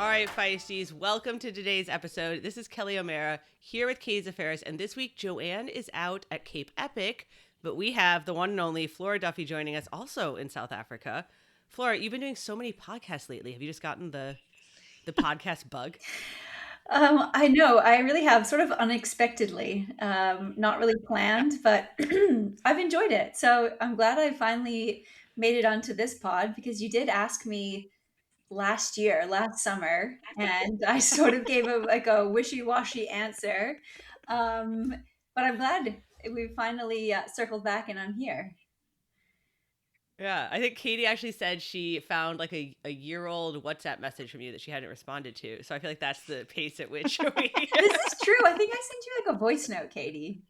All right, Feisties, welcome to today's episode. This is Kelly O'Mara here with Katie's Affairs, and this week Joanne is out at Cape Epic, but we have the one and only Flora Duffy joining us, also in South Africa. Flora, you've been doing so many podcasts lately. Have you just gotten the podcast bug? I know, I really have, sort of unexpectedly, not really planned, but I've enjoyed it. So I'm glad I finally made it onto this pod because you did ask me last summer, and I sort of gave a wishy-washy answer. Um, but I'm glad we finally circled back and I'm here. Yeah, I think Katie actually said she found like a year-old WhatsApp message from you that she hadn't responded to. So I feel like that's the pace at which we... This is true. I think I sent you like a voice note, Katie.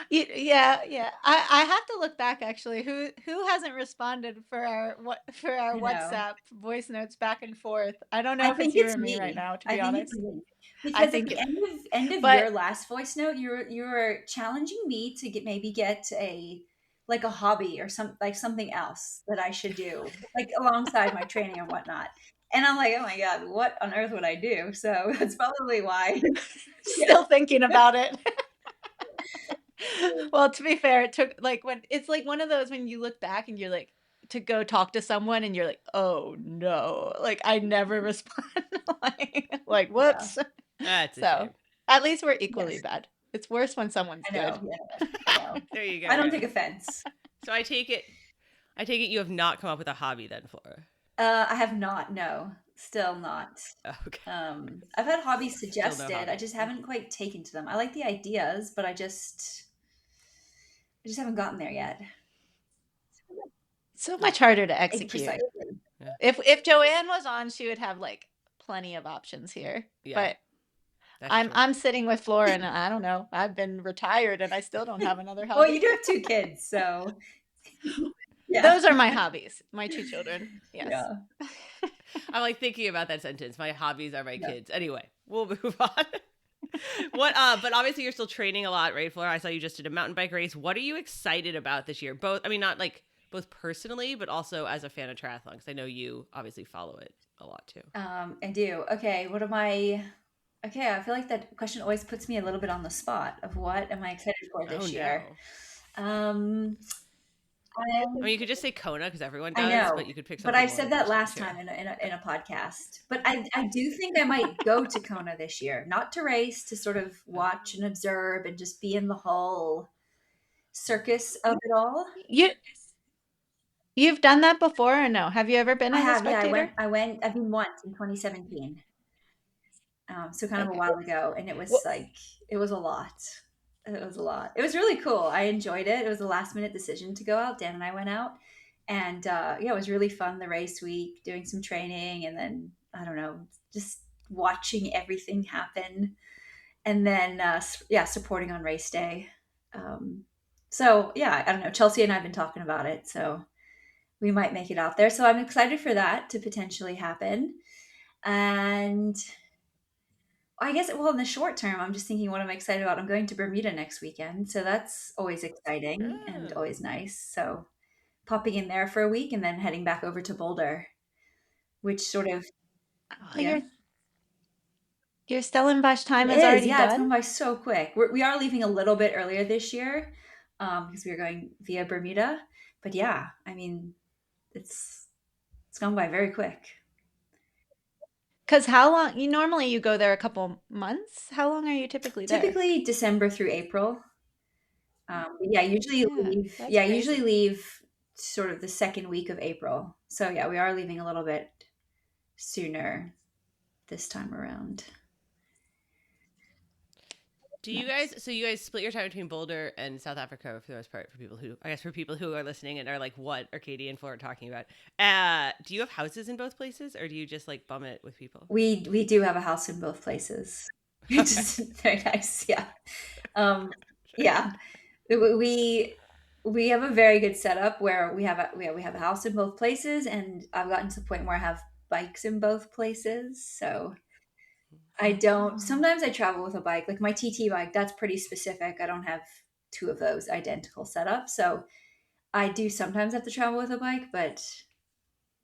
Yeah. I have to look back actually. Who hasn't responded for our I know. WhatsApp voice notes back and forth? I don't know I if think it's you it's or me right me. now, to I be think it's honest. me. I Because at think the it, end of but your last voice note, you were challenging me to get a like a hobby or something else that I should do, like alongside my training and whatnot. And I'm like, oh my God, what on earth would I do? So that's probably why. Yeah. still thinking about it. Well, to be fair, it took like when it's like one of those when you look back and you're like to go talk to someone and you're like, oh no, like I never respond. like Yeah. whoops. That's a So shame. at least we're equally Yes. bad. It's worse when someone's I good. know. Yeah. I know. There you go, I don't yeah. take offense. So I take it you have not come up with a hobby then, Flora. I have not. No, still not. Okay. I've had hobbies Still no suggested. I hobby. just haven't quite taken to them. I like the ideas, but I just haven't gotten there yet. So much harder to execute. Precisely. Yeah. If Joanne was on, she would have like plenty of options here. Yeah, But that's I'm true. I'm sitting with Flora and I don't know. I've been retired and I still don't have another Well, you hobby. do have two kids, so yeah, Those are my hobbies, my two children. Yes. yeah, I'm like thinking about that sentence. My hobbies are my yeah. kids. Anyway, we'll move on. What but obviously you're still training a lot, right, Flora? I saw you just did a mountain bike race. What are you excited about this year? Both, I mean, not like both personally, but also as a fan of triathlon, because I know you obviously follow it a lot too. I do. Okay, what am I? Okay, I feel like that question always puts me a little bit on the spot of what am I excited for Oh this year? no. Um, I I mean, you could just say Kona because everyone I does, but know, you could pick but something I more said that interesting last too. time in a podcast. But I do think I might go to Kona this year, not to race, to sort of watch and observe and just be in the whole circus of it all. You you've done that before or no? Have you ever been I as a have, yeah. I went. spectator? I went. I've been once in 2017, so kind of a Okay. while ago, and it was Well, like it was a lot. It was a lot. It was really cool. I enjoyed it. It was a last minute decision to go out. Dan and I went out, and yeah, it was really fun. The race week, doing some training, and then I don't know, just watching everything happen, and then yeah, supporting on race day. Um, so yeah, I don't know. Chelsea and I have been talking about it, so we might make it out there. So I'm excited for that to potentially happen. And I guess, well, in the short term, I'm just thinking what I'm excited about. I'm going to Bermuda next weekend. So that's always exciting and Oh. always nice. So popping in there for a week and then heading back over to Boulder, which sort of, oh, yeah. your Stellenbosch time It is is. already Yeah, it's done? gone by so quick. We are leaving a little bit earlier this year because we are going via Bermuda. But yeah, I mean, it's it's gone by very quick. Because how long you normally you go there a couple months? How long are you typically there? Typically December through April. But yeah, usually Yeah, leave. that's Yeah, usually crazy. leave sort of the second week of April. So yeah, we are leaving a little bit sooner this time around. Do you guys? Nice. So you guys split your time between Boulder and South Africa for the most part. For people who, I guess, for people who are listening and are like, "What are Katie and Flora talking about?" Do you have houses in both places, or do you just like bum it with people? We do have a house in both places, which Okay. is very nice. Yeah, um, yeah. We we have a very good setup where we have a house in both places, and I've gotten to the point where I have bikes in both places. So I don't. Oh. Sometimes I travel with a bike, like my TT bike. That's pretty specific. I don't have two of those identical setups, so I do sometimes have to travel with a bike, but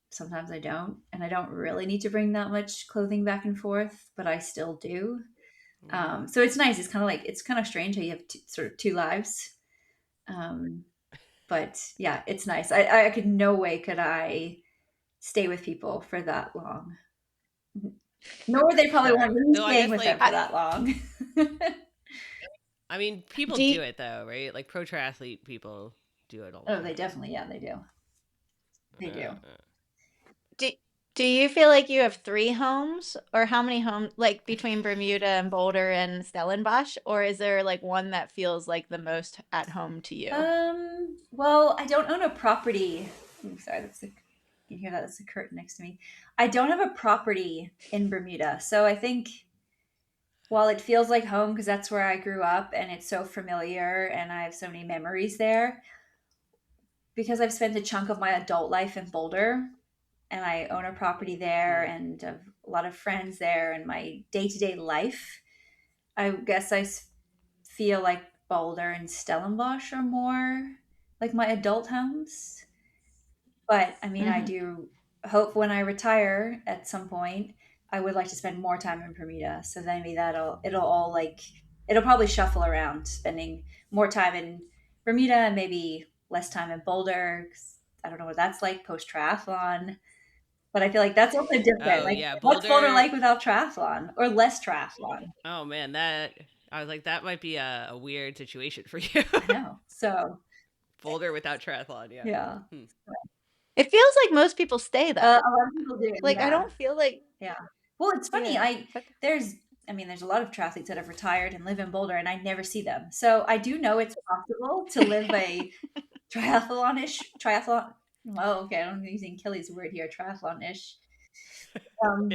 sometimes I don't, and I don't really need to bring that much clothing back and forth, but I still do. Yeah. So it's nice. It's kind of strange how you have sort of two lives. Um, but yeah, it's nice. I could no way could I stay with people for that long. Nor would they probably Sure. want me Though I staying guess with them like for that long. I mean, people Do you, do it though, right? Like pro triathlete people do it all the Oh, they time. definitely, yeah, they do. They do. do, do you feel like you have three homes, or how many homes, like between Bermuda and Boulder and Stellenbosch, or is there like one that feels like the most at home to you? Well, I don't own a property. Ooh, sorry, you can hear that. That's a curtain next to me. I don't have a property in Bermuda. So I think while it feels like home because that's where I grew up and it's so familiar and I have so many memories there, because I've spent a chunk of my adult life in Boulder and I own a property there Mm. and have a lot of friends there and my day-to-day life, I guess feel like Boulder and Stellenbosch are more like my adult homes. But I mean, I Hmm. do hope when I retire at some point, I would like to spend more time in Bermuda. So then maybe it'll all like, it'll probably shuffle around, spending more time in Bermuda and maybe less time in Boulder. 'Cause I don't know what that's like post triathlon, but I feel like that's also different. Oh Like, yeah, what's Boulder Boulder. like without triathlon or less triathlon? Oh man, that I was like that might be a weird situation for you. I know. So Boulder without triathlon, yeah. yeah, Hmm. It feels like most people stay though. a lot of people do. Like I Yeah. don't feel like, Yeah. Well, it's funny. yeah. Okay. There's there's a lot of triathletes that have retired and live in Boulder and I never see them. So I do know it's possible to live a triathlon. Well, okay, I'm using Kelly's word here, triathlon-ish. Um,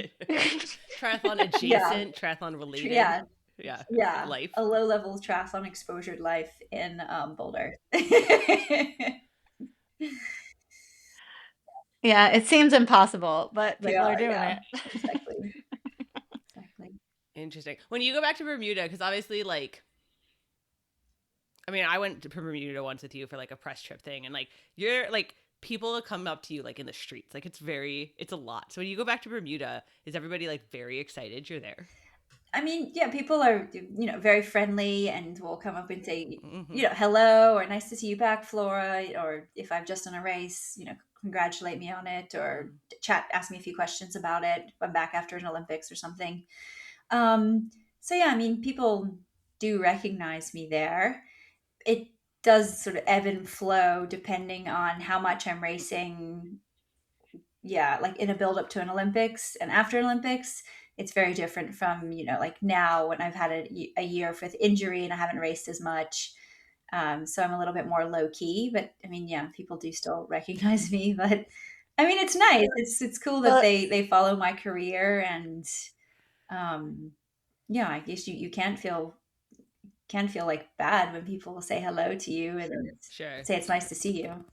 Triathlon yeah, adjacent, triathlon related, yeah, yeah, yeah. life. A low-level triathlon exposured life in Boulder. Yeah, it seems impossible, but They people are are, doing yeah, it. exactly, exactly. Interesting. When you go back to Bermuda, because obviously, like, I mean, I went to Bermuda once with you for like a press trip thing, and like, you're like, people come up to you like in the streets, like it's a lot. So when you go back to Bermuda, is everybody like very excited you're there? I mean, yeah, people are, very friendly and will come up and say, Mm-hmm. hello or nice to see you back, Flora. Or if I've just done a race, congratulate me on it or chat, ask me a few questions about it. If I'm back after an Olympics or something. So yeah, I mean, people do recognize me there. It does sort of ebb and flow depending on how much I'm racing. Yeah, like in a build up to an Olympics and after Olympics, it's very different from, like now when I've had a year with injury and I haven't raced as much. So I'm a little bit more low key, but I mean, yeah, people do still recognize me, but I mean, it's nice. It's cool that Well, they follow my career and, um, yeah, I guess you can feel like bad when people say hello to you and Sure. say it's nice to see you.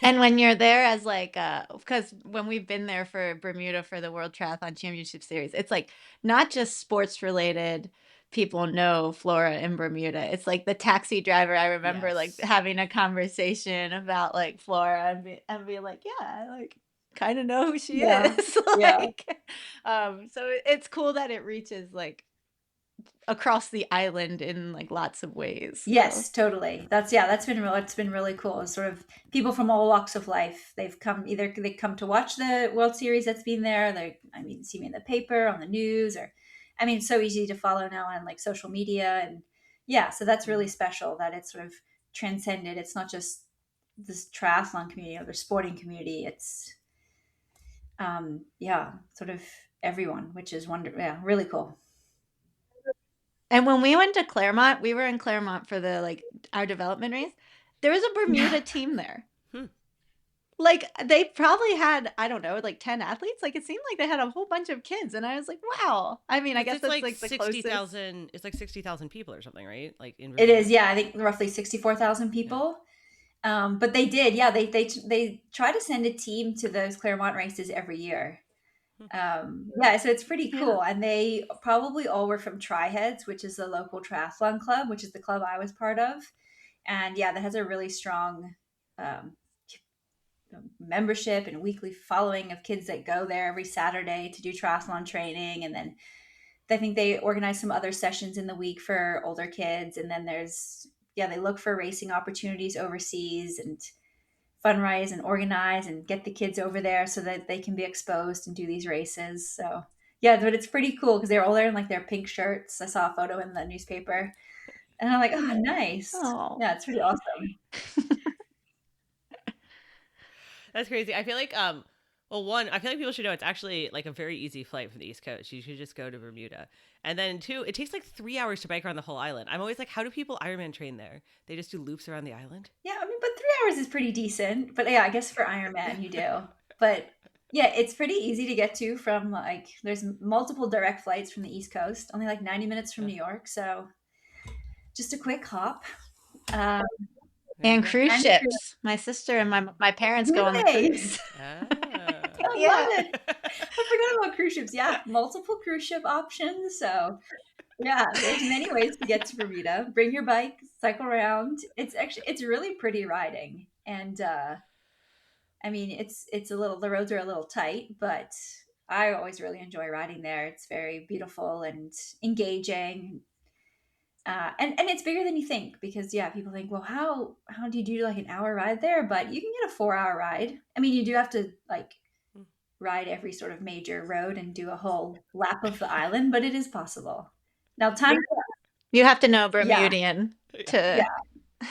and when you're there as like, because when we've been there for Bermuda for the World Triathlon Championship Series, it's like not just sports related. People know Flora in Bermuda. It's like the taxi driver. I remember like Yes. having a conversation about like Flora and being like, yeah, I like kind of know who she Yeah. is. Yeah. Like, so it's cool that it reaches like across the island in like lots of ways. So. Yes, totally. That's been it's been really cool. It's sort of people from all walks of life. They come to watch the World Series that's been there. I mean, see me in the paper, on the news, or I mean, it's so easy to follow now on like social media and yeah, so that's really Mm. special that it's sort of transcended. It's not just this triathlon community or the sporting community. It's yeah, sort of everyone, which is yeah, really cool. And when we went to Claremont, we were in Claremont for the like our development race. There was a Yeah. Bermuda team there. Hmm. Like they probably had, I don't know, like 10 athletes. Like it seemed like they had a whole bunch of kids and I was like, "Wow." I mean, I Because guess it's that's like like the closest. 60,000. It's like 60,000 people or something, right? Like in It is, Bermuda. yeah, I think roughly 64,000 Yeah. people. But they did, yeah. They try to send a team to those Claremont races every year. Hmm. Yeah, so it's pretty Yeah. cool. And they probably all were from Tri-Heads, which is the local triathlon club, which is the club I was part of. And yeah, that has a really strong um, membership and weekly following of kids that go there every Saturday to do triathlon training. And then I think they organize some other sessions in the week for older kids. And then they look for racing opportunities overseas and fundraise and organize and get the kids over there so that they can be exposed and do these races. So yeah, but it's pretty cool because they're all there in like their pink shirts. I saw a photo in the newspaper and I'm like, oh, nice. Oh. Yeah, it's pretty awesome. That's crazy. I feel like well, one, I feel like people should know it's actually like a very easy flight from the East Coast. You should just go to Bermuda. And then two, it takes like 3 hours to bike around the whole island. I'm always like, how do people Ironman train there? They just do loops around the island? Yeah, I mean, but 3 hours is pretty decent. But yeah, I guess for Ironman you do. But yeah, it's pretty easy to get to from like there's multiple direct flights from the East Coast, only like 90 minutes from New York. So just a quick hop. And Very cool. cruise And ships. My sister and my parents go on the Really? cruise. Ah. I Yeah. love it. I forgot about cruise ships. Yeah, multiple cruise ship options. So yeah, there's many ways to get to Bermuda. Bring your bike, cycle around. It's really pretty riding. And I mean it's a little the roads are a little tight, but I always really enjoy riding there. It's very beautiful and engaging. And it's bigger than you think because yeah, people think, well, how do you do like an hour ride there? But you can get a 4 hour ride. I mean, you do have to like ride every sort of major road and do a whole lap of the island, but it is possible. Now, time, You have to know yeah, Bermudian yeah,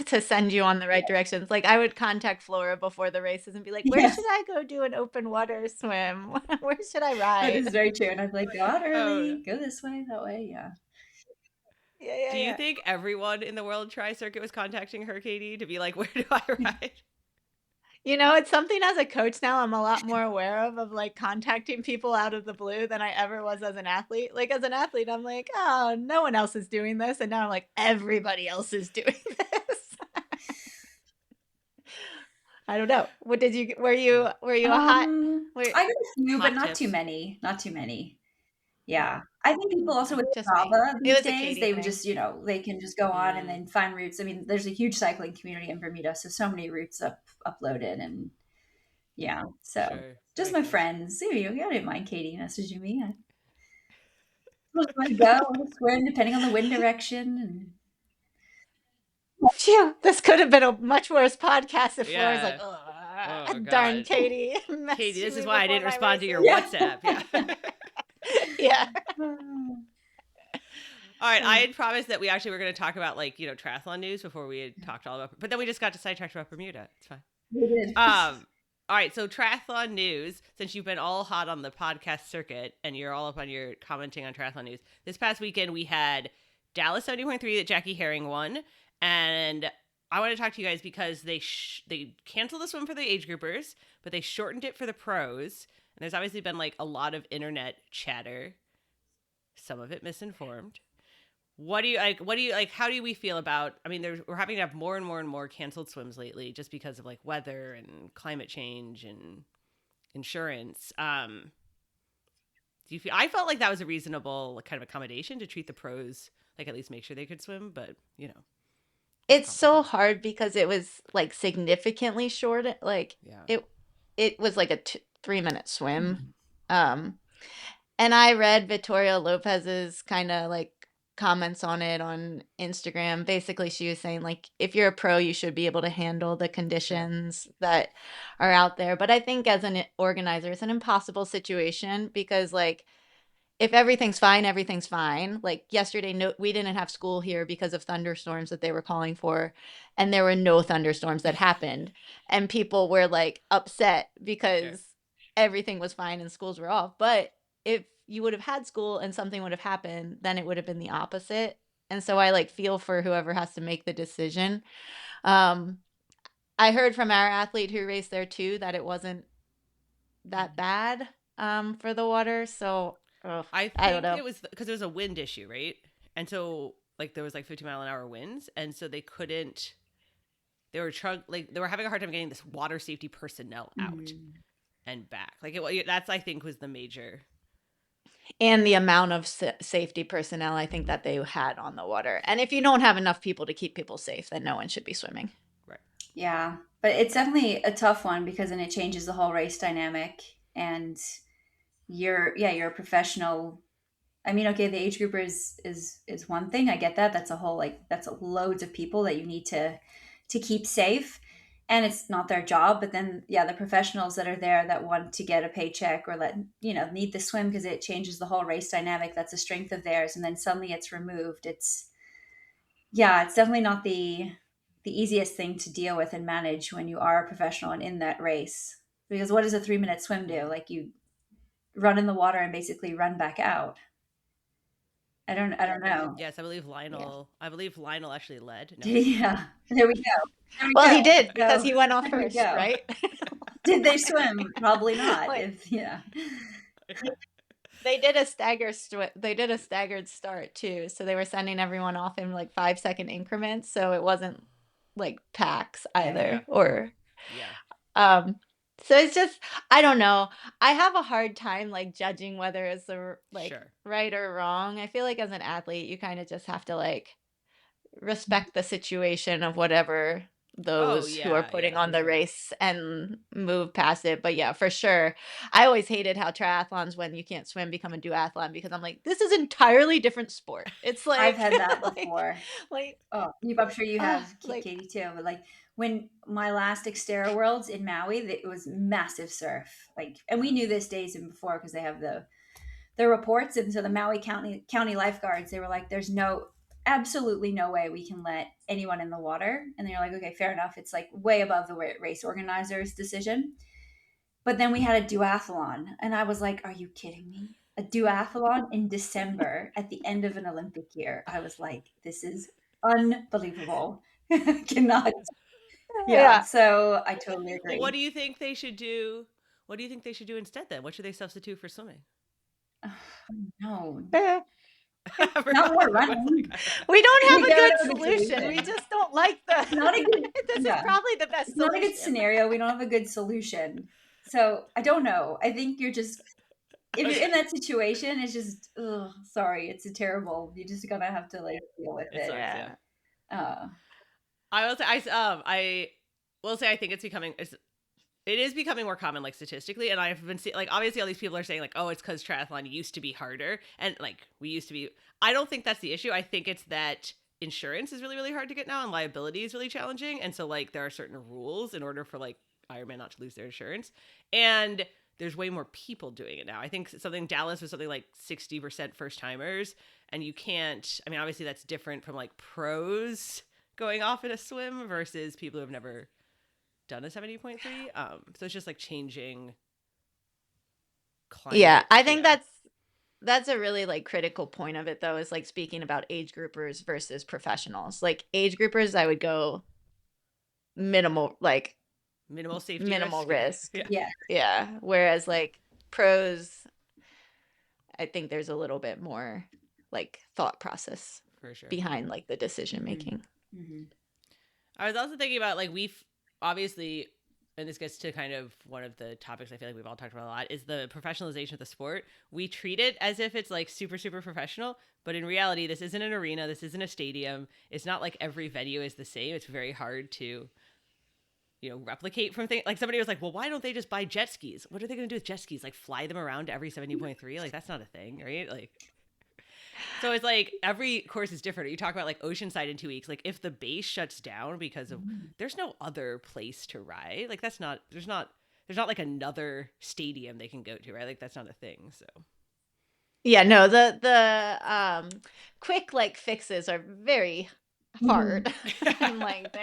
to send you on the right directions. Like I would contact Flora before the races and be like, where yes, should I go do an open water swim? Where should I that ride? is very true. And I'd be like, go out Oh, early, go this way, that way, yeah. Yeah, do you think everyone in the World Tri Circuit was contacting her, Katie, to be like, where do I ride? You know, it's something as a coach now I'm a lot more aware of like contacting people out of the blue than I ever was as an athlete. Like as an athlete, I'm like, oh, no one else is doing this. And now I'm like, everybody else is doing this. I don't know. What did you were you a hot I got a few, but Hot not too tips. many. Not too many. Yeah. I think people also with just me? Strava It these was a days, Katie they would thing. just, they can just go on and then find routes. I mean, there's a huge cycling community in Bermuda, so many routes uploaded and yeah. So Sure. just That my makes sense. friends. I didn't mind Katie messaging me. I just want to go, I want to swim depending on the wind direction. Phew, this could have been a much worse podcast if Flora's like, Yeah. Oh, darn God. Katie. Katie, this messaged is me why I before didn't my respond to your races." Yeah. WhatsApp. Yeah. Yeah. And All right, I had promised that we actually were going to talk about like triathlon news before we had talked all about, but then we just got sidetracked about Bermuda. It's fine. we did. All right, so triathlon news. Since you've been all hot on the podcast circuit and you're all up on your commenting on triathlon news, this past weekend we had Dallas 70.3 that Jackie Herring won, and I want to talk to you guys because they canceled the swim for the age groupers, but they shortened it for the pros. And there's obviously been like a lot of internet chatter, some of it misinformed. What do you like? How do we feel about? I mean, we're having to have more and more and more canceled swims lately, just because of like weather and climate change and insurance. Do you feel? I felt like that was a reasonable kind of accommodation to treat the pros, like at least make sure they could swim, but It's so hard because it was like significantly short. Like yeah. it was like a 3-minute swim. And I read Victoria Lopez's kind of like comments on it on Instagram. Basically, she was saying like, if you're a pro, you should be able to handle the conditions that are out there. But I think as an organizer, it's an impossible situation because like, if everything's fine, everything's fine. Like yesterday, we didn't have school here because of thunderstorms that they were calling for, and there were no thunderstorms that happened, and people were like upset because everything was fine and schools were off. But if you would have had school and something would have happened, then it would have been the opposite. And so I like feel for whoever has to make the decision. I heard from our athlete who raced there too that it wasn't that bad for the water. So I don't know. It was because it was a wind issue, right? And so like there was like 50-mile-an-hour winds, and so they couldn't. They were they were having a hard time getting this water safety personnel out and back. Like that's I think was the major. And the amount of safety personnel I think that they had on the water. And if you don't have enough people to keep people safe, then no one should be swimming. Right. Yeah, but it's definitely a tough one because then it changes the whole race dynamic. And you're a professional. I mean, okay, the age grouper is one thing. I get that. That's a whole, like, that's loads of people that you need to keep safe, and it's not their job. But then, yeah, the professionals that are there that want to get a paycheck or need the swim because it changes the whole race dynamic. That's a strength of theirs, and then suddenly it's removed. It's definitely not the easiest thing to deal with and manage when you are a professional and in that race. Because what does a 3-minute swim do? Like, you run in the water and basically run back out. I don't know. Yes, I believe Yeah. Lionel actually led. No. Yeah. There we go. There we Well, go. he did because So he went off there we first, go. right? Did they swim? Probably not. Like, Yeah. they did a staggered start too. So they were sending everyone off in like 5-second increments. So it wasn't like packs either. Or Yeah. so it's just, I don't know. I have a hard time like judging whether it's Sure. right or wrong. I feel like as an athlete, you kind of just have to like respect the situation of whatever those who are putting on for the sure. race and move past it. But yeah, for sure. I always hated how triathlons, when you can't swim, become a duathlon, because I'm like, this is entirely different sport. It's like I've had that like before. like Oh, I'm sure you have, like Katie, too. But like, when my last Xterra Worlds in Maui, it was massive surf. Like, and we knew this days and before because they have the reports, and so the Maui County lifeguards, they were like, "There's absolutely no way we can let anyone in the water." And they're like, "Okay, fair enough. It's like way above the race organizers' decision." But then we had a duathlon, and I was like, "Are you kidding me? A duathlon in December at the end of an Olympic year?" I was like, "This is unbelievable." Cannot. Yeah. yeah. So I totally Well, agree. what do you think they should do? What do you think they should do instead then? What should they substitute for swimming? No, Eh, not more running. We don't We have a don't good have a good solution. We solution. just don't like It's not a good. this is Yeah. probably the best It's not a good solution. scenario. We don't have a good solution. So I don't know. I think you're just, if you're in that situation, it's just, sorry, it's a terrible. You're just gonna have to like deal with It it. sucks, yeah. Uh, I will say I will say I think it is becoming more common, like, statistically, and I've been seeing, like, obviously all these people are saying, like, oh, it's because triathlon used to be harder, and, like, we used to be. I don't think that's the issue. I think it's that insurance is really, really hard to get now, and liability is really challenging, and so, like, there are certain rules in order for, like, Ironman not to lose their insurance, and there's way more people doing it now. I think Dallas was something like 60% first timers, and you can't. I mean, obviously that's different from, like, pros going off in a swim versus people who have never done a 70.3. So it's just like changing climate. Yeah, I think that's a really like critical point of it, though, is like speaking about age groupers versus professionals. Like, age groupers, I would go minimal safety, minimal risk. yeah. Yeah. Whereas like pros, I think there's a little bit more like thought process for sure behind like the decision making. Mm-hmm. I was also thinking about, like, we've obviously, and this gets to kind of one of the topics I feel like we've all talked about a lot, is the professionalization of the sport. We treat it as if it's like super, super professional, but in reality, this isn't an arena. This isn't a stadium. It's not like every venue is the same. It's very hard to, replicate from things. Like, somebody was like, well, why don't they just buy jet skis? What are they going to do with jet skis? Like, fly them around to every 70.3? Like, that's not a thing, right? Like, so it's like every course is different. You talk about like Oceanside in 2 weeks. Like, if the base shuts down because of, there's no other place to ride. Like, there's not like another stadium they can go to, right? Like, that's not a thing. So Yeah, no, the quick like fixes are very hard. And like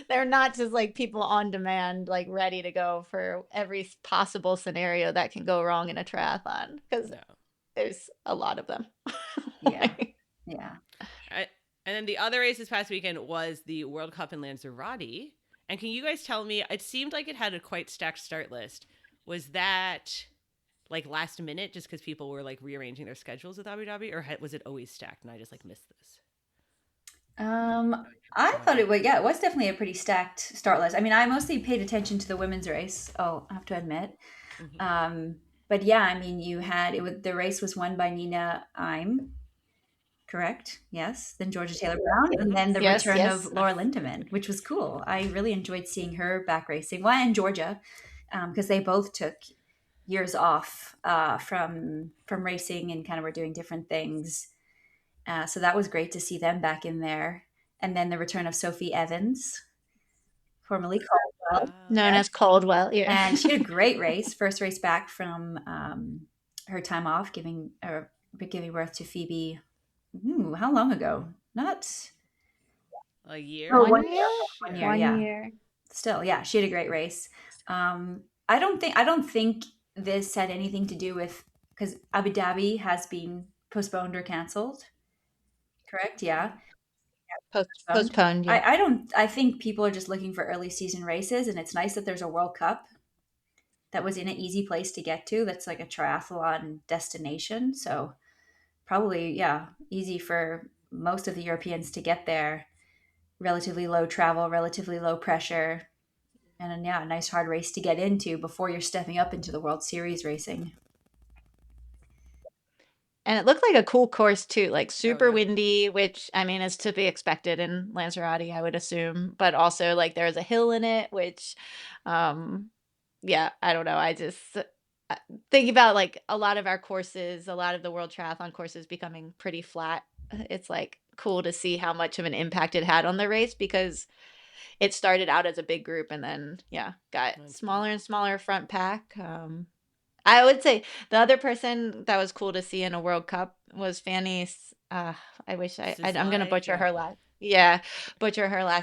they're not just like people on demand, like ready to go for every possible scenario that can go wrong in a triathlon, because there's a lot of them. Yeah. Yeah. And then the other race this past weekend was the World Cup in Lanzarote. And can you guys tell me, it seemed like it had a quite stacked start list. Was that like last minute just because people were like rearranging their schedules with Abu Dhabi, or was it always stacked and I just like missed this? I thought it was definitely a pretty stacked start list. I mean, I mostly paid attention to the women's race. Oh, I have to admit. Mm-hmm. But yeah, I mean, the race was won by Nina Im. correct? Yes. Then Georgia Taylor Brown, and then the Yes, return of yes. Laura Lindemann, which was cool. I really enjoyed seeing her back racing. Well, and Georgia, because they both took years off from racing and kind of were doing different things. So that was great to see them back in there. And then the return of Sophie Evans, formerly Caldwell. Known Yes. as Caldwell. Yeah. And she had a great race, first race back from her time off, giving birth to Phoebe. How long ago? Not A year? oh, 1 year? 1 year. 1 Yeah, year. still, yeah, she had a great race. I don't think this had anything to do with, because Abu Dhabi has been postponed or canceled. Correct? Yeah, postponed. Postponed, yeah. I think people are just looking for early season races, and it's nice that there's a World Cup that was in an easy place to get to. That's like a triathlon destination. So probably, yeah, easy for most of the Europeans to get there. Relatively low travel, relatively low pressure, and then, yeah, a nice hard race to get into before you're stepping up into the World Series racing. And it looked like a cool course too, like super yeah. windy, which I mean is to be expected in Lanzarote, I would assume. But also like there's a hill in it, which yeah, I don't know. I just think about like a lot of our courses, a lot of the World Triathlon courses becoming pretty flat. It's like cool to see how much of an impact it had on the race because it started out as a big group and then yeah, got smaller and smaller front pack. I would say the other person that was cool to see in a World Cup was Fanny's. I wish I'm gonna butcher her last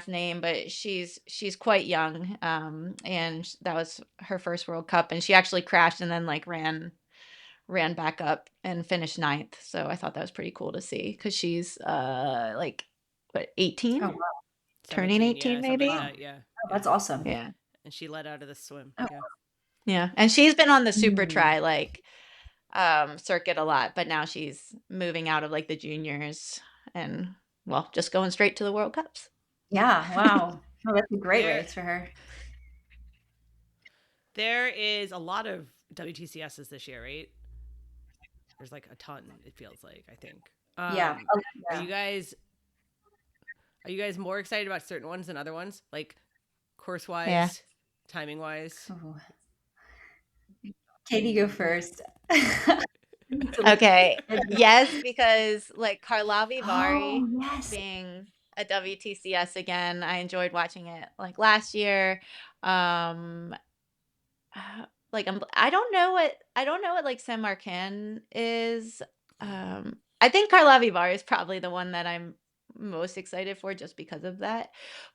name, but she's quite young. And that was her first World Cup, and she actually crashed and then like ran back up and finished 9th. So I thought that was pretty cool to see because she's like what 18, Oh, wow. turning 18 yeah, maybe. Like that, yeah. Oh, that's awesome. Yeah. And she let out of the swim. Oh. Yeah. Yeah, and she's been on the super Mm. tri like circuit a lot, but now she's moving out of like the juniors and well, just going straight to the World Cups. Yeah, wow. Oh, that's a great There- race for her. There is a lot of WTCSs this year, right? There's like a ton, it feels like, I think. Yeah. Are you guys more excited about certain ones than other ones? Like course wise, Yeah. timing wise? Oh. Katie, go first. Okay. Yes, because like Karlovy Vary Oh, yes. being a WTCS again, I enjoyed watching it like last year. Like I don't know what like San Marcan is. I think Karlovy Vary is probably the one that I'm most excited for just because of that.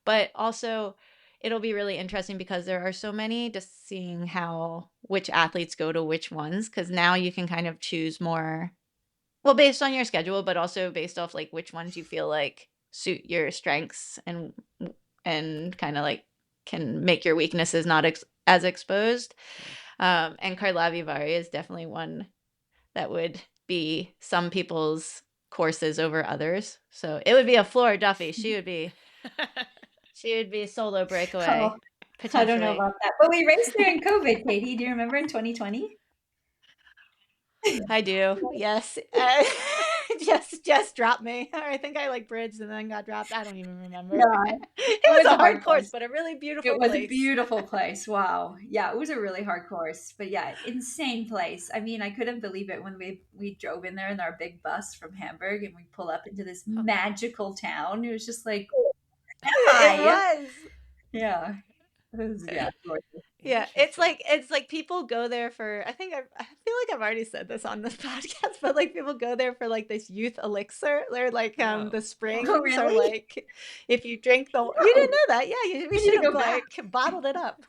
But also it'll be really interesting because there are so many, just seeing how which athletes go to which ones, because now you can kind of choose more well based on your schedule, but also based off like which ones you feel like suit your strengths and kind of like can make your weaknesses not as exposed. And Karlovy Vary is definitely one that would be some people's courses over others. So it would be a Flora Duffy. She would be a solo breakaway. Oh, I don't know about that. But we raced there in COVID, Katie. Do you remember in 2020? I do. Yes. Just dropped me. I think I like bridged and then got dropped. I don't even remember. Yeah. It was a hard course, but a really beautiful It was place. a beautiful place. Wow. Yeah, it was a really hard course. But yeah, insane place. I mean, I couldn't believe it when we drove in there in our big bus from Hamburg and we pull up into this magical town. It was just like, It was. yeah. It was, yeah. Yeah, it's like people go there for I feel like I've already said this on this podcast, but like people go there for like this youth elixir. They're like the springs Oh, are really? like if you drink the you didn't know that. Yeah, we should have like bottled it up.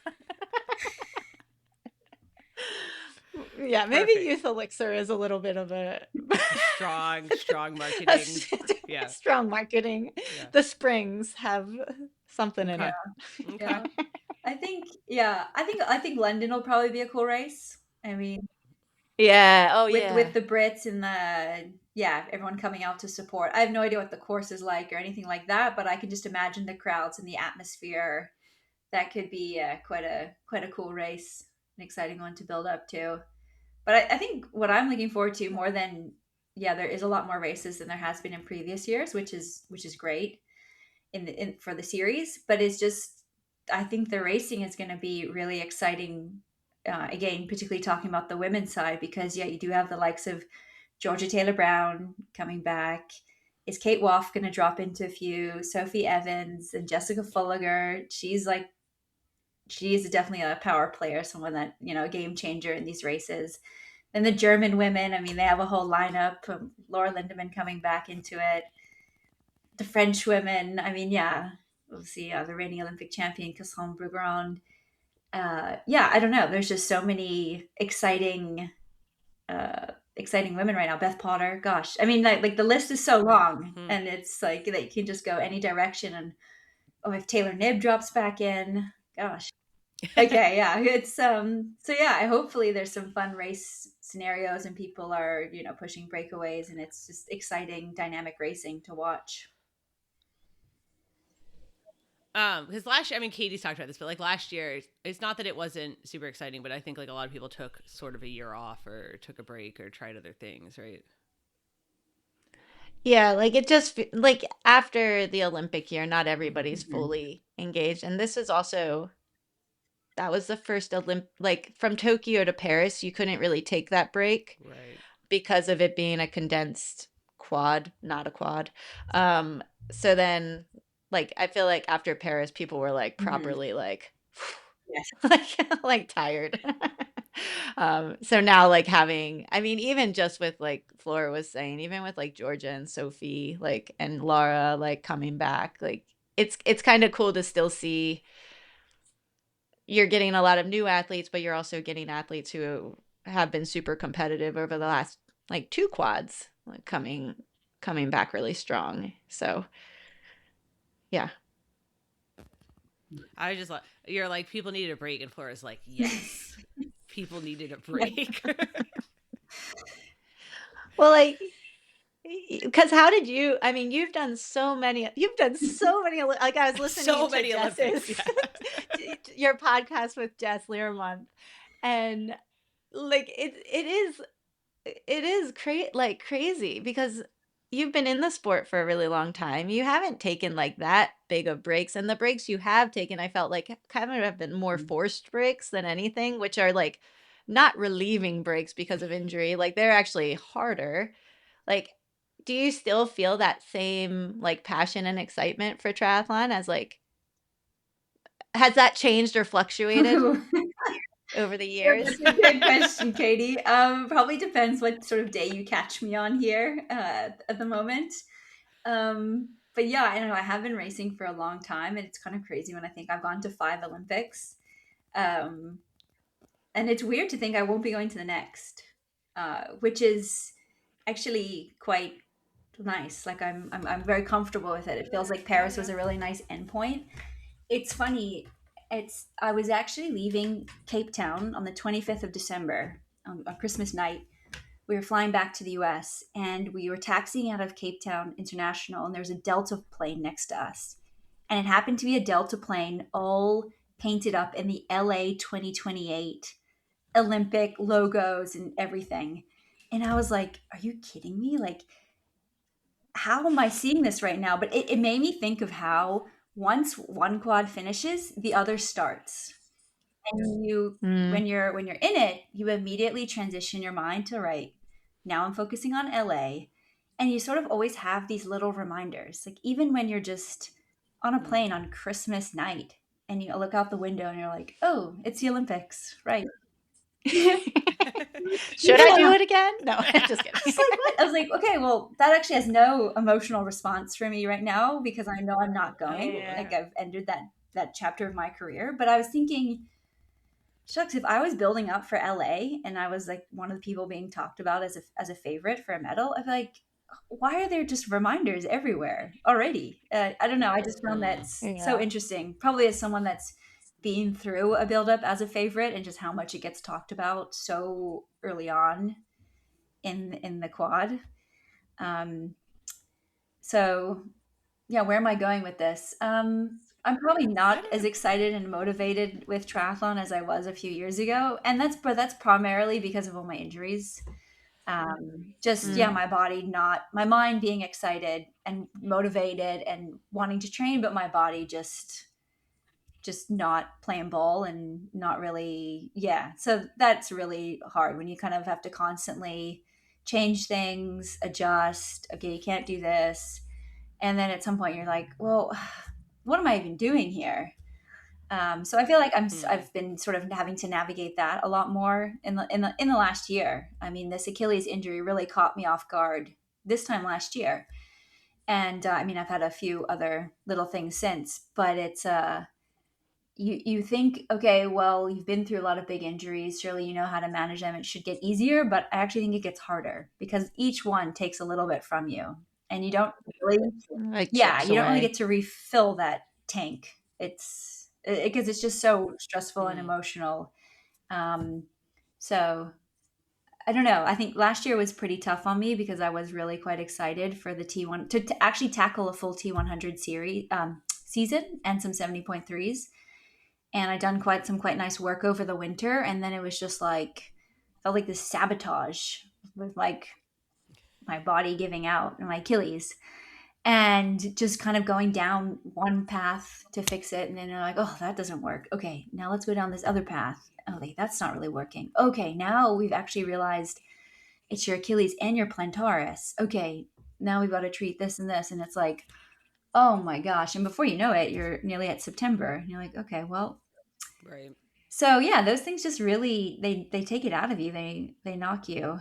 Yeah, maybe Perfect. youth elixir is a little bit of a strong marketing. Yeah. Strong marketing. Yeah. The springs have something in it. Okay. Yeah. I think London will probably be a cool race. I mean, Yeah. Oh with yeah. with the Brits and everyone coming out to support. I have no idea what the course is like or anything like that, but I can just imagine the crowds and the atmosphere. That could be quite a cool race, an exciting one to build up to. But I think what I'm looking forward to more than yeah, there is a lot more races than there has been in previous years, which is great in for the series. But it's just, I think the racing is going to be really exciting. Again, particularly talking about the women's side, because yeah, you do have the likes of Georgia Taylor Brown coming back. Is Kate Woff going to drop into a few? Sophie Evans and Jessica Fulliger. She is definitely a power player, someone that, a game changer in these races. Then the German women, I mean, they have a whole lineup. Laura Lindemann coming back into it. The French women, I mean, yeah, we'll see the reigning Olympic champion Cassandre Brugueron. Yeah, I don't know. There's just so many exciting women right now. Beth Potter, gosh, I mean, like the list is so long, and it's like they can just go any direction. And if Taylor Knibb drops back in, gosh, okay, yeah, it's so yeah, hopefully there's some fun race scenarios and people are, pushing breakaways, and it's just exciting dynamic racing to watch. Because last year, I mean, Katie's talked about this, but like last year, it's not that it wasn't super exciting, but I think like a lot of people took sort of a year off or took a break or tried other things, right? Yeah, like it just like after the Olympic year, not everybody's Mhm. fully engaged. And this is also that was the first like from Tokyo to Paris, you couldn't really take that break Right. because of it being a condensed quad, not a quad. Um, so then like I feel like after Paris, people were like Mhm. properly like Yes. like tired. So now like having, I mean, even just with like Flora was saying, even with like Georgia and Sophie, like and Laura like coming back, like it's kind of cool to still see you're getting a lot of new athletes, but you're also getting athletes who have been super competitive over the last like two quads, like coming back really strong. So yeah. I just like, you're like, people needed a break, and Flora's like, yes, people needed a Yeah. break. Well, like, because how did you? I mean, you've done so many. Like I was So listening to many Olympics, Jess's yeah. your podcast with Jess Learmonth, and like it is crazy because you've been in the sport for a really long time. You haven't taken like that big of breaks, and the breaks you have taken, I felt like kind of have been more forced breaks than anything, which are like not relieving breaks because of injury. Like they're actually harder. Like, do you still feel that same like passion and excitement for triathlon as like has that changed or fluctuated over the Yeah, years? that's a good question, Katie. Probably depends what sort of day you catch me on here at the moment. But yeah, I don't know. I have been racing for a long time, and it's kind of crazy when I think I've gone to 5 Olympics. Um, and it's weird to think I won't be going to the next, which is actually quite nice. Like I'm very comfortable with it. It feels like Yeah, Paris yeah. was a really nice endpoint. It's funny. I was actually leaving Cape Town on the 25th of December on Christmas night. We were flying back to the US, and we were taxiing out of Cape Town International, and there's a Delta plane next to us. And it happened to be a Delta plane all painted up in the LA 2028 Olympic logos and everything. And I was like, are you kidding me? Like, how am I seeing this right now? But it made me think of how once one quad finishes, the other starts. And Mm. when you're in it, you immediately transition your mind to right. Now I'm focusing on LA. And you sort of always have these little reminders. Like even when you're just on a Mm. plane on Christmas night and you look out the window and you're like, oh, it's the Olympics. Right. Should I do Yeah. it again? No, just I kidding. was like, what? I was like, okay, well, that actually has no emotional response for me right now because I know I'm not going. Like Yeah. I've ended that chapter of my career. But I was thinking, shucks, if I was building up for LA and I was like one of the people being talked about as a favorite for a medal, I'd be like, why are there just reminders everywhere already? I don't know. I just found that Mm. so Yeah. interesting. Probably as someone that's been through a buildup as a favorite and just how much it gets talked about so early on in the quad. Um, so yeah, where am I going with this? I'm probably I not don't as know. excited and motivated with triathlon as I was a few years ago, and that's primarily because of all my injuries. Just my body not, my mind being excited and motivated and wanting to train, but my body just not playing ball and not really. So that's really hard when you kind of have to constantly change things, adjust. Okay, you can't do this, and then at some point you're like, well, what am I even doing here? So I feel like I've been sort of having to navigate that a lot more in the last year. I mean, this Achilles injury really caught me off guard this time last year, and I mean, I've had a few other little things since, but it's you think, okay, well, you've been through a lot of big injuries, surely you know how to manage them. It should get easier, but I actually think it gets harder because each one takes a little bit from you, and you don't really, Like yeah, chips you don't really away. get to refill that tank. It's because it's just so stressful and emotional. Um, so I don't know. I think last year was pretty tough on me because I was really quite excited for the T1 to actually tackle a full T100 series season and some 70.3s, and I done quite nice work over the winter, and then it was just like felt like this sabotage with like my body giving out and my Achilles, and just kind of going down one path to fix it, and then you're like, oh, that doesn't work. Okay, now let's go down this other path. Oh, wait, that's not really working. Okay, now we've actually realized it's your Achilles and your plantaris. Okay, now we've got to treat this and this, and it's like, oh my gosh, and before you know it, you're nearly at September, and you're like, okay, well, Right. so yeah, those things just really they take it out of you. They knock you.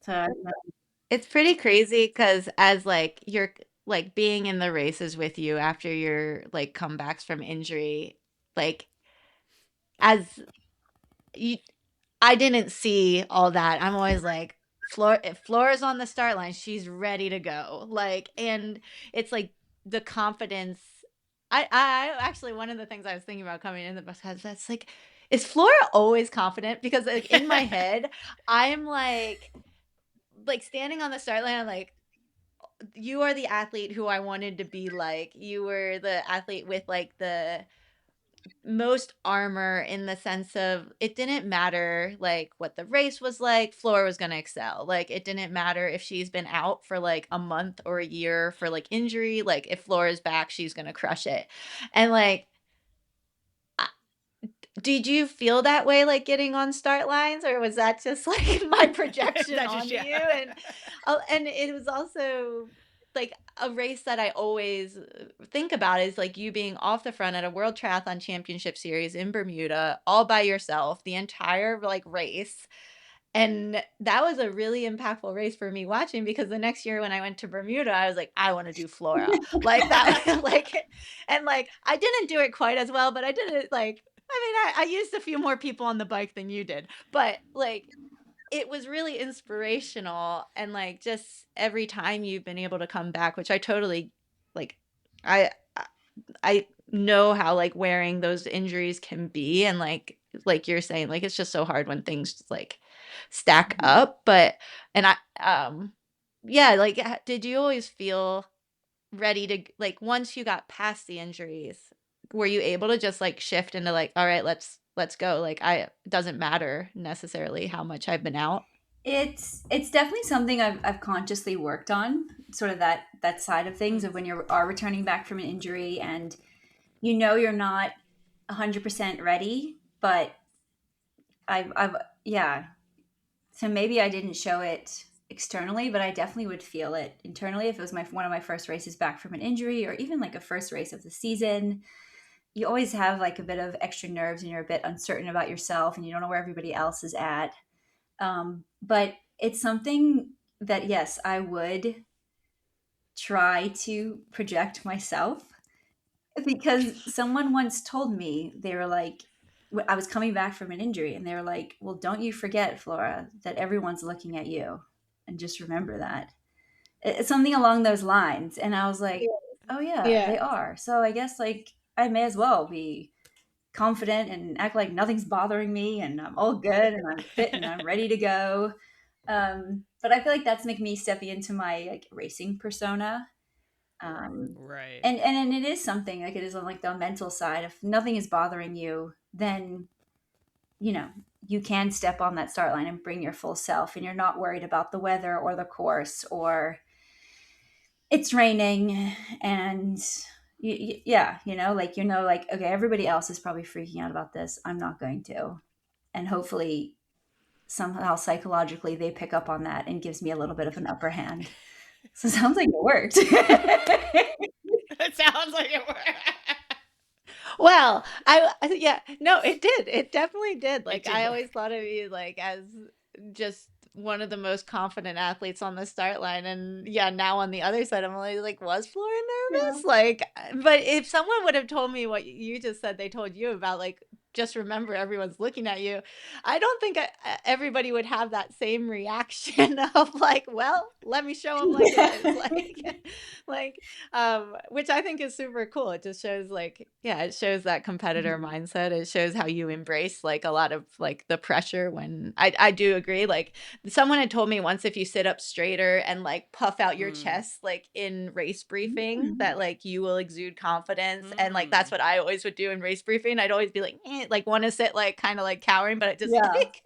So It's pretty crazy because as like you're like being in the races with you after your like comebacks from injury, like as you, I didn't see all that. I'm always like, if Flora's on the start line, she's ready to go. Like, and it's like the confidence. I actually, one of the things I was thinking about coming in the bus has that's like, is Flora always confident? Because like in my head, I'm like standing on the start line, I'm like, you are the athlete who I wanted to be like. You were the athlete with like the most armor in the sense of it didn't matter like what the race was like, Flora was going to excel. Like it didn't matter if she's been out for like a month or a year for like injury, like if Flora's back, she's going to crush it. And like did you feel that way like getting on start lines, or was that just like my projection That just, onto yeah. you? And it was also like a race that I always think about is like you being off the front at a World Triathlon Championship Series in Bermuda all by yourself the entire like race. And that was a really impactful race for me watching because the next year when I went to Bermuda, I was like, I want to do Flora. Like that, like, and like, I didn't do it quite as well, but I did it like, I mean, I used a few more people on the bike than you did, but like, it was really inspirational. And like, just every time you've been able to come back, which I totally like, I, I know how like wearing those injuries can be, and like you're saying, like it's just so hard when things like stack up. But and yeah, like did you always feel ready to like once you got past the injuries, were you able to just like shift into like, all right, let's go. Like it doesn't matter necessarily how much I've been out. it's definitely something I've consciously worked on, sort of that side of things of when you are returning back from an injury and you know you're not 100% ready, but I've yeah. So maybe I didn't show it externally, but I definitely would feel it internally if it was one of my first races back from an injury or even like a first race of the season. You always have like a bit of extra nerves and you're a bit uncertain about yourself and you don't know where everybody else is at. But it's something that, yes, I would try to project myself because someone once told me, they were like, I was coming back from an injury and they were like, well, don't you forget, Flora, that everyone's looking at you, and just remember that. It's something along those lines. And I was like, oh yeah, Yeah. they are. So I guess like I may as well be confident and act like nothing's bothering me and I'm all good and I'm fit and I'm ready to go. But I feel like that's making me stepping into my like racing persona. Right. And it is something like it is on like the mental side. If nothing is bothering you, then you can step on that start line and bring your full self, and you're not worried about the weather or the course or it's raining. And yeah, like, okay, everybody else is probably freaking out about this. I'm not going to. And hopefully somehow psychologically they pick up on that and gives me a little bit of an upper hand. So it sounds like it worked. It sounds like it worked. Well, yeah, no, it did. It definitely did. Like, did I work. always thought of you like as just one of the most confident athletes on the start line. And yeah, now on the other side, I'm like, was Flora Yeah. nervous? Like, but if someone would have told me what you just said, they told you about, like, just remember everyone's looking at you. I don't think everybody would have that same reaction of like, well, let me show them like it is. Like, which I think is super cool. It just shows like, yeah, it shows that competitor mindset. It shows how you embrace like a lot of like the pressure when I do agree. Like, someone had told me once, if you sit up straighter and like puff out your chest, like in race briefing, that like you will exude confidence. And like, that's what I always would do in race briefing. I'd always be like want to sit like kind of like cowering, but I just like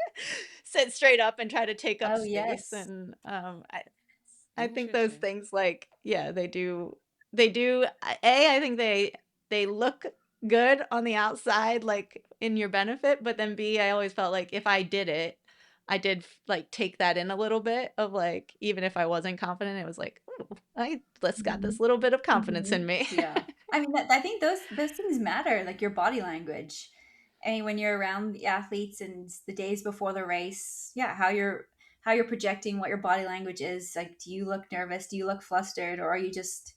sit straight up and try to take up space. Yes. And I think those things, like, yeah, they do. I think they look good on the outside, like in your benefit, but then B, I always felt like if I did it, I did like take that in a little bit of like, even if I wasn't confident, it was like, ooh, let's got this little bit of confidence in me. Yeah. I mean, I think those things matter, like your body language. I mean, when you're around the athletes and the days before the race, yeah, how you're projecting, what your body language is. Like, do you look nervous? Do you look flustered? Or are you just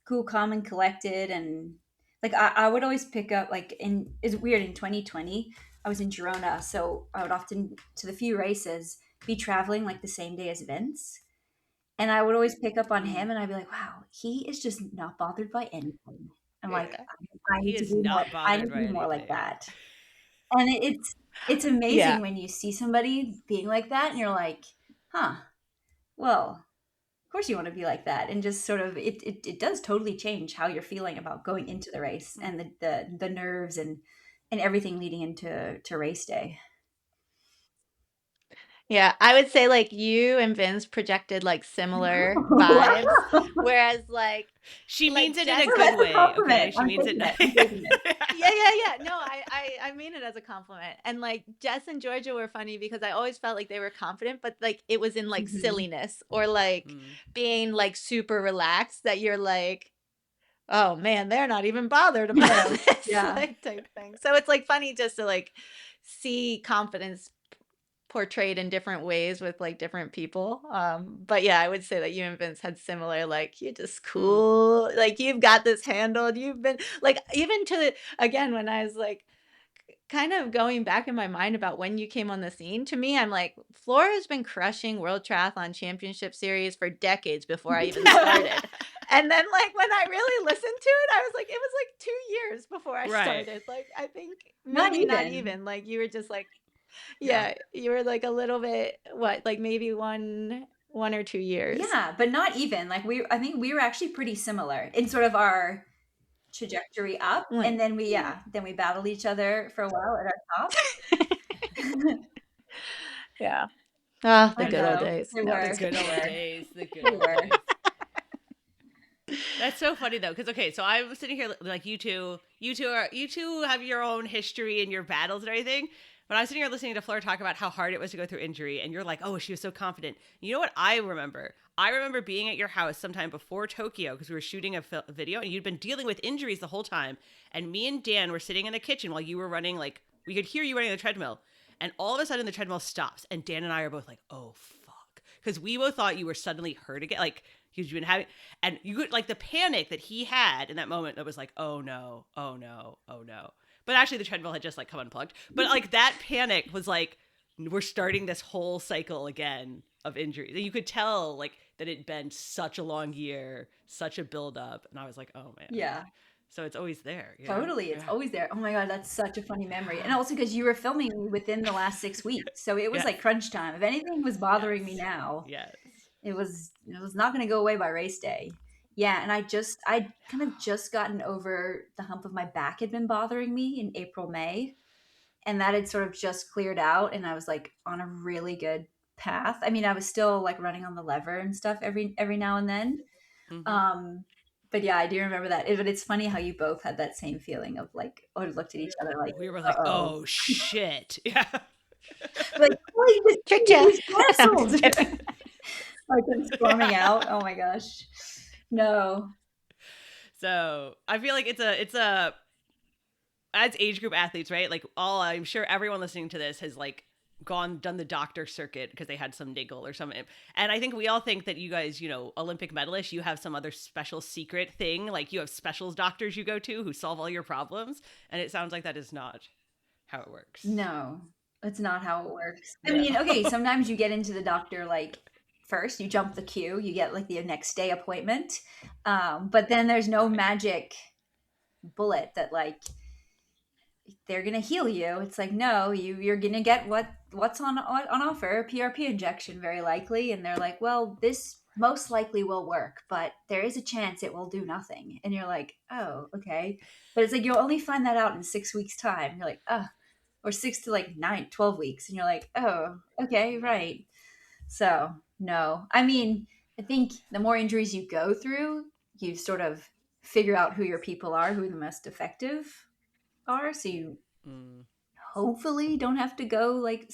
cool, calm, and collected? And like, I would always pick up, like, it's weird, in 2020, I was in Girona. So I would often, to the few races, be traveling like the same day as Vince. And I would always pick up on him and I'd be like, wow, he is just not bothered by anything. I'm like, Yeah. I He need to is be more, not I bothered need to by be more like anything. that. And it's amazing Yeah. when you see somebody being like that and you're like, huh, well, of course you want to be like that. And just sort of, it does totally change how you're feeling about going into the race and the nerves and everything leading into race day. Yeah, I would say like you and Vince projected like similar vibes, whereas like She means it in Jess, a Well, good that's a way, compliment. okay? She I'm means it. taking it. I'm taking it. yeah. No, I mean it as a compliment. And like Jess and Georgia were funny because I always felt like they were confident, but like it was in like silliness or like being like super relaxed that you're like, oh man, they're not even bothered about this like type thing. So it's like funny just to like see confidence portrayed in different ways with like different people. But yeah, I would say that you and Vince had similar, like, you're just cool, like you've got this handled. You've been like, even to again, when I was like kind of going back in my mind about when you came on the scene, to me, I'm like, Flora's been crushing World Triathlon Championship Series for decades before I even started. And then like when I really listened to it, I was like, it was like 2 years before I started. Like, I think maybe not even. Like, you were just like, yeah, you were like a little bit, what, like maybe one or 2 years. Yeah, but not even. Like, I think we were actually pretty similar in sort of our trajectory up, Like, and then we battled each other for a while at our top. yeah. Ah, the I good old know. days. They No, were. The just good kidding. old were. days. The good They old were. days. That's so funny though, because okay, so I was sitting here like you two have your own history and your battles and everything. But I was sitting here listening to Flora talk about how hard it was to go through injury, and you're like, oh, she was so confident. You know what I remember? I remember being at your house sometime before Tokyo because we were shooting a video, and you'd been dealing with injuries the whole time. And me and Dan were sitting in the kitchen while you were running, like we could hear you running on the treadmill, and all of a sudden the treadmill stops, and Dan and I are both like, oh fuck, because we both thought you were suddenly hurt again, like you've been having, and you could like the panic that he had in that moment that was like, oh no, oh no, oh no. But actually the treadmill had just like come unplugged. But like that panic was like, we're starting this whole cycle again of injury. You could tell like that it'd been such a long year, such a buildup. And I was like, oh man. Yeah. So it's always there. Totally. It's always there. Oh my God, that's such a funny memory. And also because you were filming me within the last 6 weeks. So it was like crunch time. If anything was bothering me now, it was not going to go away by race day. Yeah, and I kind of just gotten over the hump of my back had been bothering me in April, May. and that had sort of just cleared out, and I was like on a really good path. I mean, I was still like running on the lever and stuff every now and then. Mm-hmm. But yeah, I do remember that. But it's funny how you both had that same feeling of like, or looked at each other like, We were uh like, oh. oh shit. Yeah. Like, oh, Tricked ya. he's I'm canceled. just kidding. Like I'm storming Yeah. out. Oh my gosh. No. So I feel like it's a as age group athletes, right? Like I'm sure everyone listening to this has like done the doctor circuit because they had some niggle or something. And I think we all think that you guys, Olympic medalists, you have some other special secret thing, like you have specials doctors you go to who solve all your problems, and it sounds like that is not how it works. No. It's not how it works. I No. mean, okay, sometimes you get into the doctor like first, you jump the queue, you get like the next day appointment. But then there's no Right. magic bullet that like they're gonna heal you. It's like no, you're gonna get what's on offer, a PRP injection very likely, and they're like, well, this most likely will work, but there is a chance it will do nothing, and you're like, oh, okay, but it's like you'll only find that out in 6 weeks time. You're like, oh, or 6 to like 9, 12 weeks, and you're like, oh, okay, Right. right. So no, I mean, I think the more injuries you go through, you sort of figure out who your people are, who the most effective are, so you Mm. hopefully don't have to go like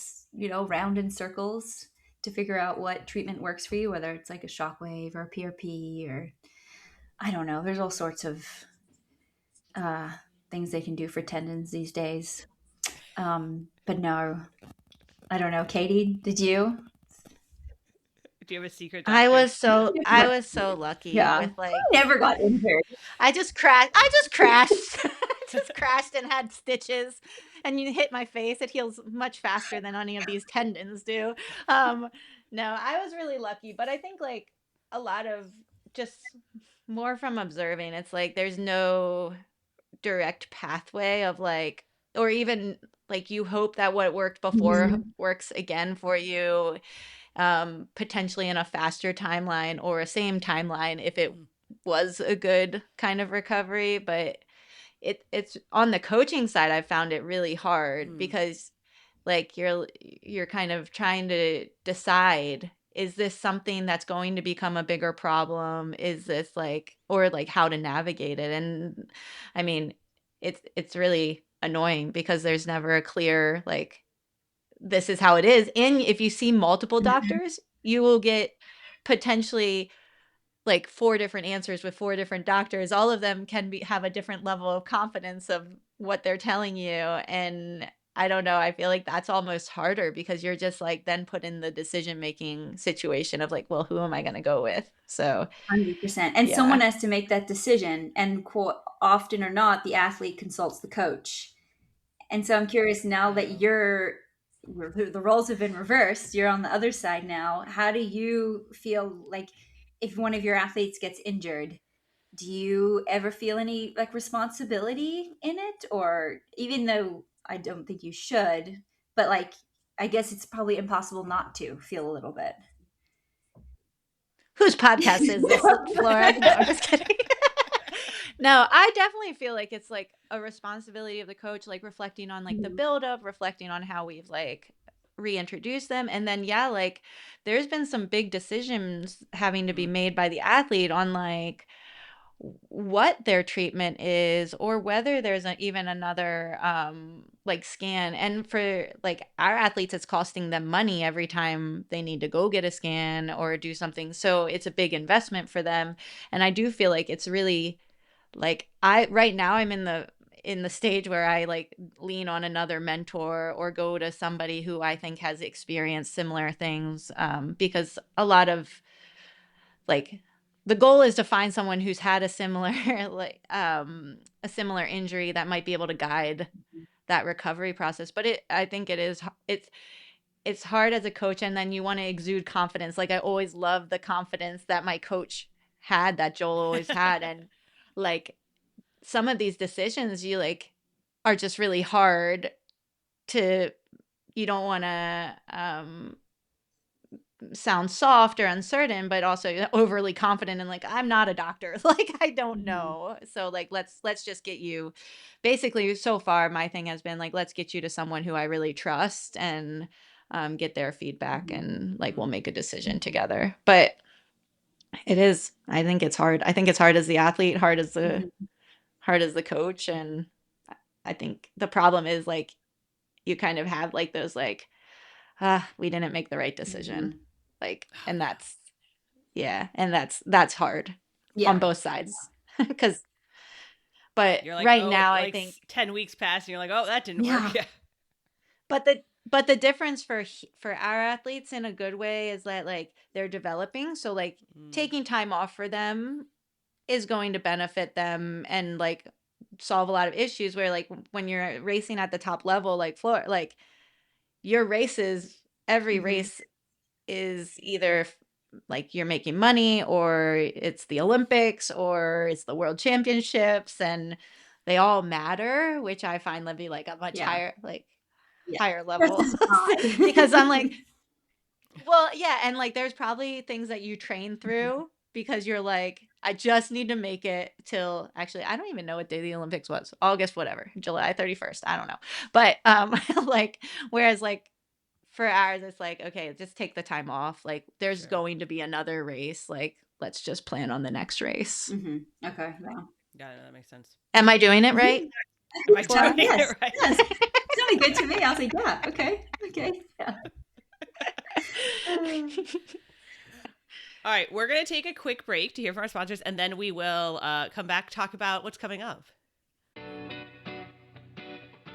round in circles to figure out what treatment works for you, whether it's like a shockwave or a PRP or I don't know. There's all sorts of uh, things they can do for tendons these days. But no, I don't know. Katie, did you? Do you have a secret I doctor? was so I was so lucky Yeah, with I like never got injured. I just crashed. I just crashed and had stitches and you hit my face. It heals much faster than any of these tendons do. Um no, I was really lucky, but I think like a lot of just more from observing. It's like there's no direct pathway of like or even like you hope that what worked before Mhm. works again for you potentially in a faster timeline or a same timeline if it Mm. was a good kind of recovery. But it's on the coaching side, I found it really hard Mm. because like you're kind of trying to decide, is this something that's going to become a bigger problem? Is this like or like how to navigate it? And I mean, it's really annoying because there's never a clear like this is how it is. And if you see multiple doctors, you will get potentially like 4 different answers with 4 different doctors. All of them can have a different level of confidence of what they're telling you. And I don't know, I feel like that's almost harder because you're just like then put in the decision-making situation of like, well, who am I going to go with? So, 100%. And someone yeah. has to make that decision. And quite often or not, the athlete consults the coach. And so I'm curious now that Oh. the roles have been reversed, you're on the other side now. How do you feel like if one of your athletes gets injured, do you ever feel any like responsibility in it? Or even though I don't think you should, but like, I guess it's probably impossible not to feel a little bit. Whose podcast is this, Flora? No, I'm just kidding. No, I definitely feel like it's like a responsibility of the coach, like reflecting on like the buildup, reflecting on how we've like reintroduced them. And then, yeah, like there's been some big decisions having to be Mm. made by the athlete on like what their treatment is or whether there's even another like scan. And for like our athletes, it's costing them money every time they need to go get a scan or do something, so it's a big investment for them. And I do feel like it's really like I right now I'm in the stage where I like lean on another mentor or go to somebody who I think has experienced similar things, because a lot of like the goal is to find someone who's had a similar like a similar injury that might be able to guide that recovery process. But I think it's hard as a coach, and then you want to exude confidence. Like I always love the confidence that my coach had, that Joel always had. And like some of these decisions you like are just really hard to you don't want to sound soft or uncertain, but also overly confident and like, I'm not a doctor. Like, I don't know. So like, let's just get you, basically, so far my thing has been like, let's get you to someone who I really trust and get their feedback and like we'll make a decision together. But I think it's hard. I think it's hard as the athlete, hard as the coach. And I think the problem is like, you kind of have like those like, we didn't make the right decision. Like, and that's hard on both sides. But You're like, right oh, now, like I think 10 weeks pass and you're like, oh, that didn't work. Yeah. But the difference for our athletes in a good way is that like they're developing. So like taking time off for them is going to benefit them and like solve a lot of issues where like when you're racing at the top level, like floor, like your races, every race is either like you're making money or it's the Olympics or it's the World Championships, and they all matter, which I find to be like a much higher, like higher level because I'm like, well, yeah. And like, there's probably things that you train through because you're like, I just need to make it till actually, I don't even know what day the Olympics was, August, whatever, July 31st. I don't know. But, like, whereas like for ours, it's like, okay, just take the time off. Like there's going to be another race. Like, let's just plan on the next race. Okay. Wow. Yeah, that makes sense. Am I doing it right? Am I doing it right? Yes. It's really good to me. I was like, yeah, okay. Yeah. All right, we're going to take a quick break to hear from our sponsors, and then we will come back, talk about what's coming up.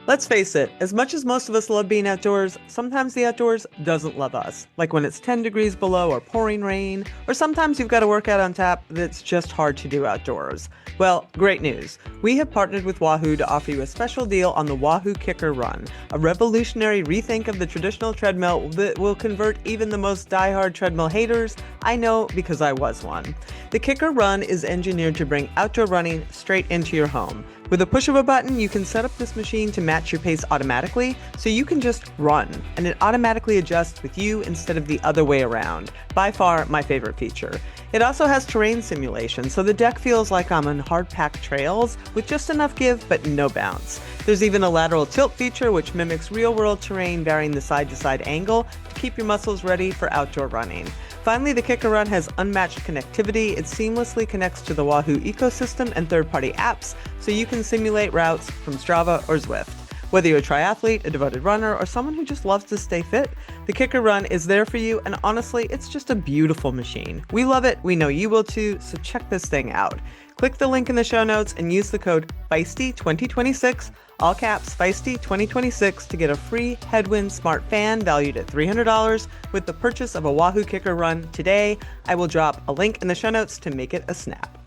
Let's face it, as much as most of us love being outdoors, sometimes the outdoors doesn't love us. Like when it's 10 degrees below or pouring rain, or sometimes you've got a workout on tap that's just hard to do outdoors. Well, great news. We have partnered with Wahoo to offer you a special deal on the Wahoo Kicker Run, a revolutionary rethink of the traditional treadmill that will convert even the most diehard treadmill haters. I know because I was one. The Kicker Run is engineered to bring outdoor running straight into your home. With a push of a button, you can set up this machine to match your pace automatically, so you can just run, and it automatically adjusts with you instead of the other way around. By far, my favorite feature. It also has terrain simulation, so the deck feels like I'm on hard-packed trails with just enough give but no bounce. There's even a lateral tilt feature which mimics real-world terrain, varying the side-to-side angle to keep your muscles ready for outdoor running. Finally, the Kicker Run has unmatched connectivity. It seamlessly connects to the Wahoo ecosystem and third-party apps, so you can simulate routes from Strava or Zwift. Whether you're a triathlete, a devoted runner, or someone who just loves to stay fit, the Kicker Run is there for you, and honestly, it's just a beautiful machine. We love it, we know you will too, so check this thing out. Click the link in the show notes and use the code FEISTY2026, all caps FEISTY2026, to get a free Headwind Smart Fan valued at $300 with the purchase of a Wahoo Kicker Run today. I will drop a link in the show notes to make it a snap.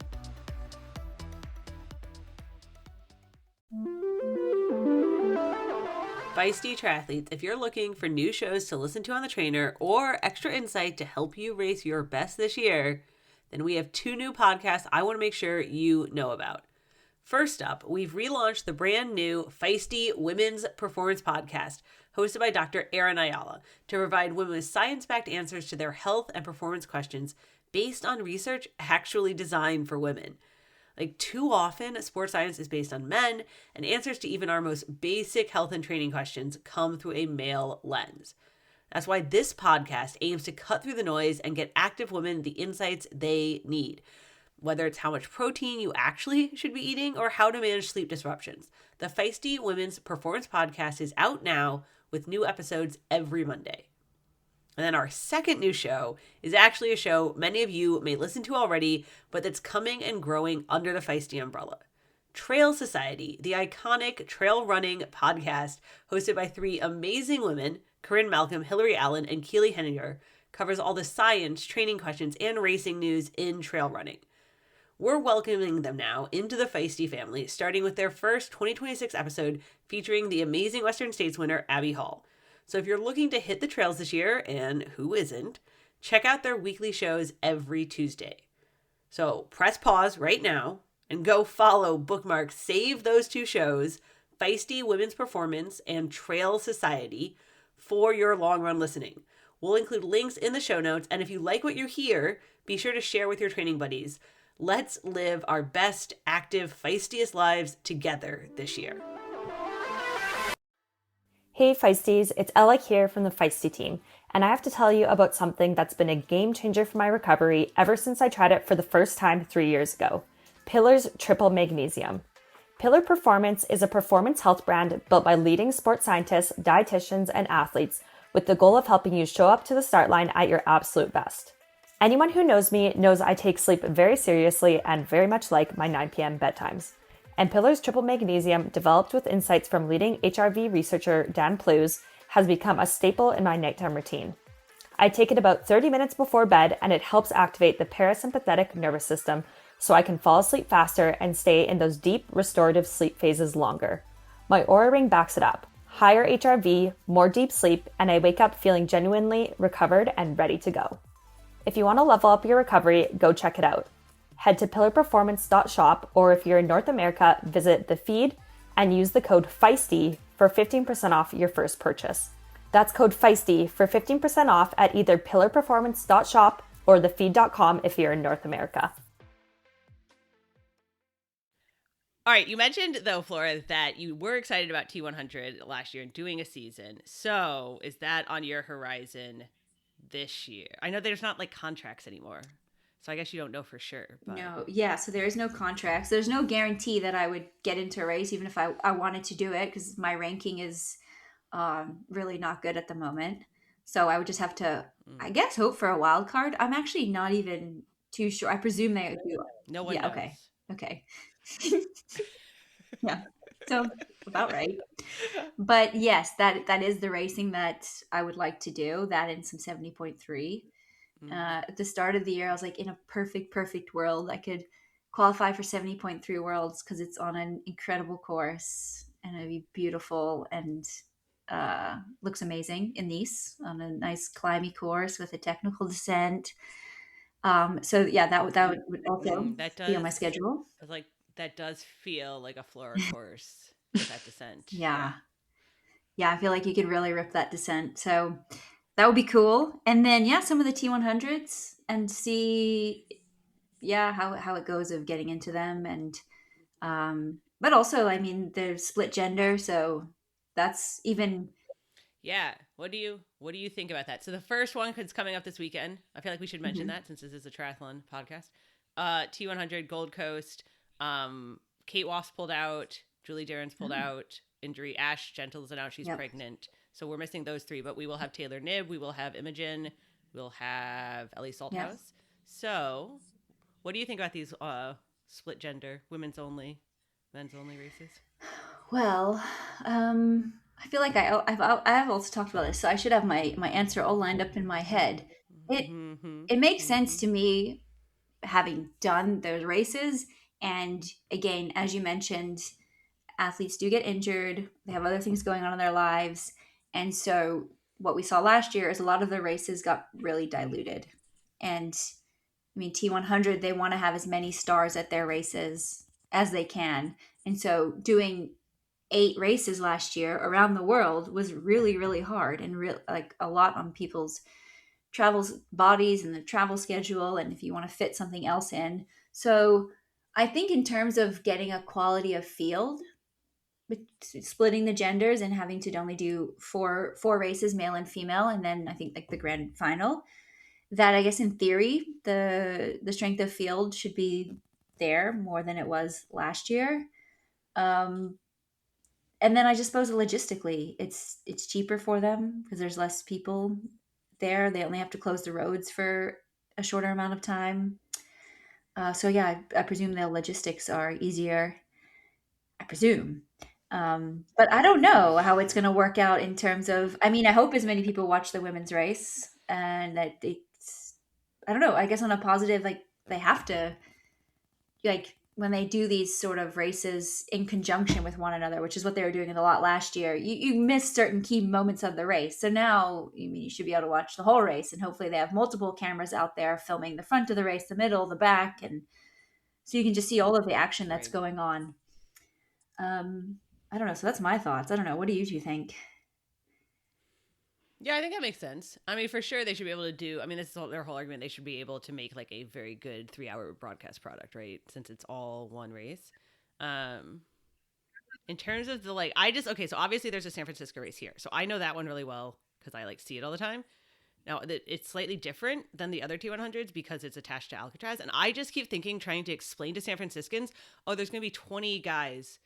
Feisty triathletes, if you're looking for new shows to listen to on the trainer or extra insight to help you race your best this year, then we have 2 new podcasts I want to make sure you know about. First up, we've relaunched the brand new Feisty Women's Performance Podcast, hosted by Dr. Erin Ayala, to provide women with science-backed answers to their health and performance questions based on research actually designed for women. Like, too often, sports science is based on men, and answers to even our most basic health and training questions come through a male lens. That's why this podcast aims to cut through the noise and get active women the insights they need, whether it's how much protein you actually should be eating or how to manage sleep disruptions. The Feisty Women's Performance Podcast is out now with new episodes every Monday. And then our second new show is actually a show many of you may listen to already, but that's coming and growing under the Feisty umbrella. Trail Society, the iconic trail running podcast hosted by 3 amazing women, Corinne Malcolm, Hillary Allen, and Keely Henninger, covers all the science, training questions, and racing news in trail running. We're welcoming them now into the Feisty family, starting with their first 2026 episode featuring the amazing Western States winner, Abby Hall. So if you're looking to hit the trails this year, and who isn't, check out their weekly shows every Tuesday. So press pause right now and go follow, bookmark, save those 2 shows, Feisty Women's Performance and Trail Society, for your long run listening. We'll include links in the show notes, and if you like what you hear, be sure to share with your training buddies. Let's live our best, active, feistiest lives together this year. Hey Feisties, it's Ella here from the Feisty team, and I have to tell you about something that's been a game changer for my recovery ever since I tried it for the first time 3 years ago. Pillar's Triple Magnesium. Pillar Performance is a performance health brand built by leading sports scientists, dietitians, and athletes with the goal of helping you show up to the start line at your absolute best. Anyone who knows me knows I take sleep very seriously and very much like my 9 p.m. bedtimes. And Pillar's Triple Magnesium, developed with insights from leading HRV researcher Dan Plews, has become a staple in my nighttime routine. I take it about 30 minutes before bed, and it helps activate the parasympathetic nervous system so I can fall asleep faster and stay in those deep, restorative sleep phases longer. My Oura Ring backs it up. Higher HRV, more deep sleep, and I wake up feeling genuinely recovered and ready to go. If you want to level up your recovery, go check it out. Head to pillarperformance.shop, or if you're in North America, visit the feed and use the code FEISTY for 15% off your first purchase. That's code FEISTY for 15% off at either pillarperformance.shop or thefeed.com if you're in North America. All right, you mentioned, though, Flora, that you were excited about T100 last year and doing a season. So is that on your horizon this year? I know there's not like contracts anymore, so I guess you don't know for sure. But... No, yeah, so there is no contracts. There's no guarantee that I would get into a race, even if I wanted to do it, because my ranking is really not good at the moment. So I would just have to, I guess, hope for a wild card. I'm actually not even too sure. I presume they do. No one knows. Okay. Yeah, so about right. But yes, that is the racing that I would like to do, that in some 70.3. At the start of the year, I was like, in a perfect world, I could qualify for 70.3 worlds because it's on an incredible course and it'd be beautiful and looks amazing in Nice on a nice climby course with a technical descent. So yeah, that would also be on my schedule. Like, that does feel like a Flora course with that descent. Yeah, I feel like you could really rip that descent. So that would be cool. And then, yeah, some of the T100s and see, how it goes of getting into them. And, but also, I mean, there's split gender. So that's even. Yeah. What do you think about that? So the first one is coming up this weekend. I feel like we should mention that since this is a triathlon podcast. T100 Gold Coast. Kate Woff's pulled out. Julie Darren's pulled out. Injury. Ash Gentle's announced she's pregnant. So we're missing those three, but we will have Taylor Knibb. We will have Imogen. We'll have Ellie Salthouse. Yes. So what do you think about these split gender, women's only, men's only races? Well, I feel like I've also talked about this, so I should have my answer all lined up in my head. It makes sense to me, having done those races. And again, as you mentioned, athletes do get injured. They have other things going on in their lives. And so what we saw last year is a lot of the races got really diluted. And I mean, T100, they want to have as many stars at their races as they can. And so doing 8 races last year around the world was really, really hard and like a lot on people's travels bodies and the travel schedule. And if you want to fit something else in. So I think in terms of getting a quality of field, splitting the genders and having to only do four races, male and female, and then I think like the grand final, that I guess in theory the strength of field should be there more than it was last year. And then I just suppose logistically it's cheaper for them because there's less people there. They only have to close the roads for a shorter amount of time. So yeah, I presume the logistics are easier. I presume. But I don't know how it's going to work out in terms of, I mean, I hope as many people watch the women's race and that it's, I don't know, I guess on a positive, like they have to, like when they do these sort of races in conjunction with one another, which is what they were doing a lot last year, you miss certain key moments of the race. So now you should be able to watch the whole race, and hopefully they have multiple cameras out there filming the front of the race, the middle, the back. And so you can just see all of the action that's going on. I don't know. So that's my thoughts. I don't know. What do you two think? Yeah, I think that makes sense. I mean, for sure, they should be able to do. I mean, this is their whole argument. They should be able to make like a very good 3-hour broadcast product, right? Since it's all one race. Um, in terms of the like, I just okay. So obviously, there's a San Francisco race here, so I know that one really well because I like see it all the time. Now, it's slightly different than the other T100s because it's attached to Alcatraz, and I just keep thinking, trying to explain to San Franciscans, oh, there's going to be 20 guys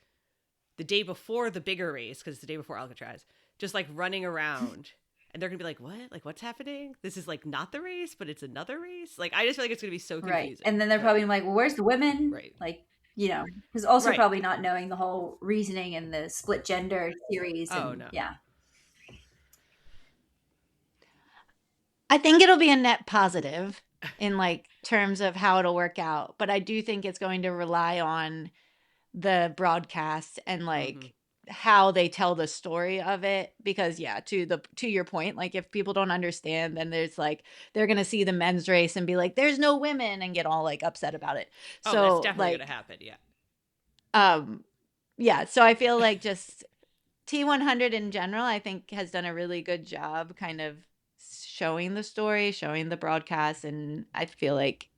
the day before the bigger race because it's the day before Alcatraz, just like running around. And they're going to be like, what? Like, what's happening? This is like not the race, but it's another race. Like, I just feel like it's going to be so confusing. Right. And then they're probably like, well, where's the women? Right. Like, you know, because also Right. probably not knowing the whole reasoning and the split gender series. Oh, and, no. Yeah. I think it'll be a net positive in like terms of how it'll work out, but I do think it's going to rely on the broadcast and like how they tell the story of it, because to your point, like if people don't understand, then there's like they're gonna see the men's race and be like, there's no women, and get all like upset about it. Oh, so that's definitely like gonna happen. so I feel like just T100 in general, I think has done a really good job kind of showing the story, showing the broadcast, and I feel like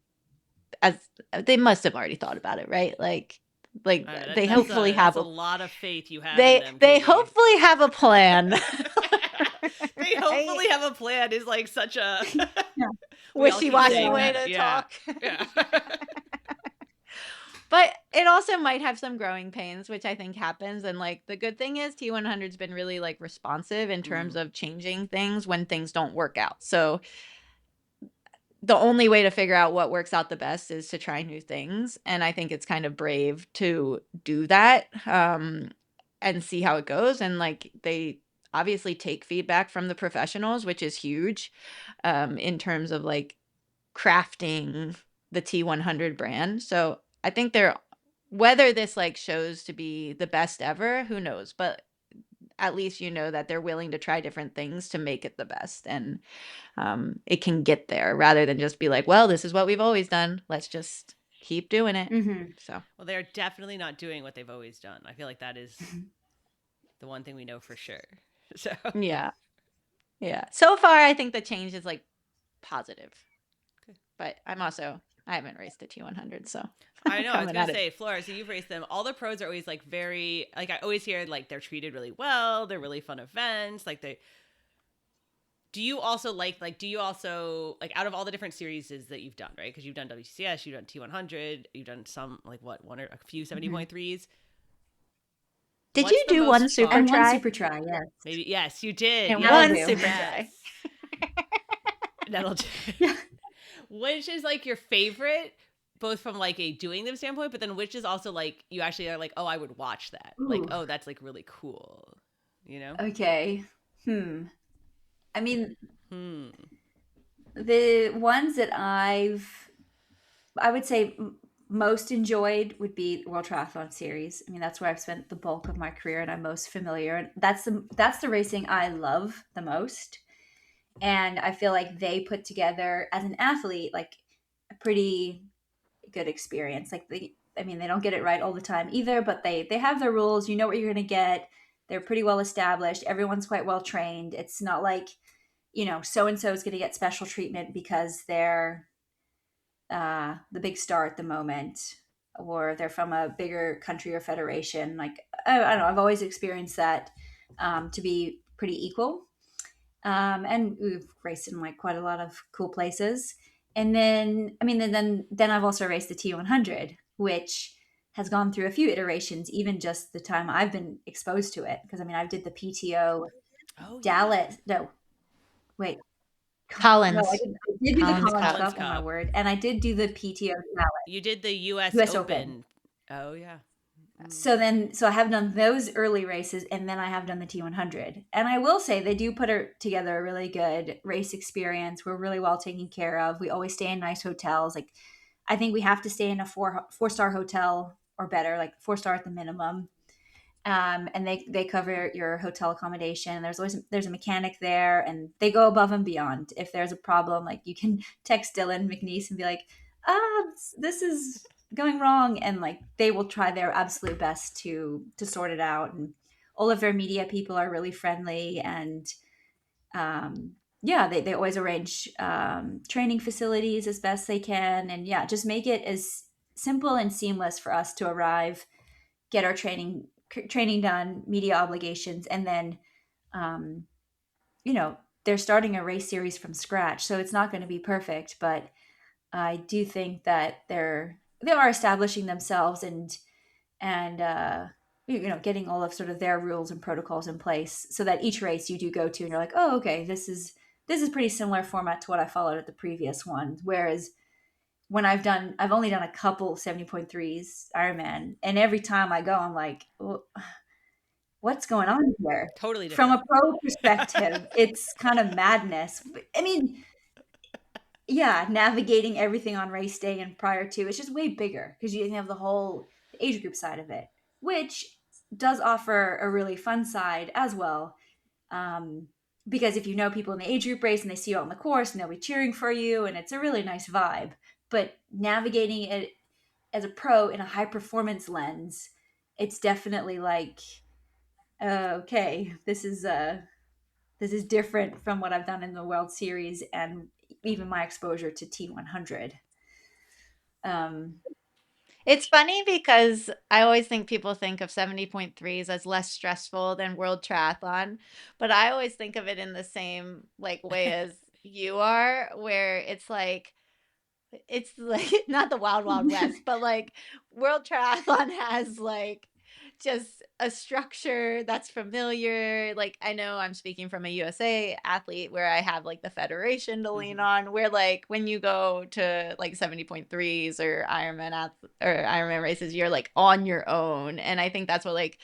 as they must have already thought about it, right? Like they hopefully have a lot of faith you have they in them, they Katie. hopefully have a plan. They hopefully have a plan is like such a wishy-washy way to talk. Yeah. But it also might have some growing pains, which I think happens. And like the good thing is T100's been really like responsive in terms of changing things when things don't work out. So the only way to figure out what works out the best is to try new things. And I think it's kind of brave to do that and see how it goes. And like they obviously take feedback from the professionals, which is huge in terms of like crafting the T100 brand. So I think whether this like shows to be the best ever, who knows? But at least you know that they're willing to try different things to make it the best, and it can get there rather than just be like, well, this is what we've always done. Let's just keep doing it. So, well, they're definitely not doing what they've always done. I feel like that is the one thing we know for sure. So yeah. So far, I think the change is like positive, but I haven't raced a T100, so I know. I was gonna say, Flora, so you've raced them. All the pros are always like very like I always hear like they're treated really well. They're really fun events. Like they. Do you also like out of all the different series that you've done, right? Because you've done WCS, you've done T100, you've done some like one or a few 70.3s. Did you do one super try? And one super try, yes. Maybe yes, you did. And yes. one super try. That'll do. Yeah. Which is like your favorite, both from like a doing them standpoint, but then which is also like you actually are like, oh, I would watch that. Ooh. Like, oh, that's like really cool. You know? Okay. I mean, the ones that I would say most enjoyed would be the World Triathlon Series. I mean, that's where I've spent the bulk of my career and I'm most familiar. And that's the racing I love the most. And I feel like they put together as an athlete, like a pretty good experience. Like they don't get it right all the time either, but they have their rules. You know what you're going to get. They're pretty well established. Everyone's quite well trained. It's not like, so-and-so is going to get special treatment because they're the big star at the moment, or they're from a bigger country or federation. Like, I don't know. I've always experienced that to be pretty equal. And we've raced in like quite a lot of cool places. And then, then I've also raced the T100, which has gone through a few iterations, even just the time I've been exposed to it. Because I did the PTO Dallas. No, wait. Collins. No, I did do the Collins Cup. Cup. Oh my word. And I did do the PTO Dallas. You did the US Open. Oh yeah. So I have done those early races, and then I have done the T100. And I will say they do put together a really good race experience. We're really well taken care of. We always stay in nice hotels. Like, I think we have to stay in a 4-star hotel or better, like 4-star at the minimum. And they cover your hotel accommodation. There's a mechanic there, and they go above and beyond. If there's a problem, like you can text Dylan McNeese and be like, this is going wrong, and like they will try their absolute best to sort it out. And all of their media people are really friendly, and yeah, they always arrange training facilities as best they can, and yeah, just make it as simple and seamless for us to arrive, get our training done, media obligations, and then um, you know, they're starting a race series from scratch, so it's not going to be perfect, but I do think that they are establishing themselves and getting all of sort of their rules and protocols in place, so that each race you do go to and you're like, oh, okay, this is pretty similar format to what I followed at the previous one. Whereas when I've only done a couple 70.3s Ironman, and every time I go, I'm like, well, what's going on here? Totally From different. a pro perspective, it's kind of madness. I mean, yeah, navigating everything on race day and prior to, it's just way bigger because you have the whole age group side of it, which does offer a really fun side as well. Um, because if you know people in the age group race and they see you out on the course and they'll be cheering for you, and it's a really nice vibe. But navigating it as a pro in a high performance lens, it's definitely like, okay, this is different from what I've done in the World Series and even my exposure to T100. Um, It's funny because I always think people think of 70.3s as less stressful than World Triathlon, but I always think of it in the same like way as you are, where it's like not the wild wild west, but like World Triathlon has like just a structure that's familiar. Like I know I'm speaking from a USA athlete where I have like the federation to lean on, where like when you go to like 70.3s or Ironman races, you're like on your own. And I think that's what like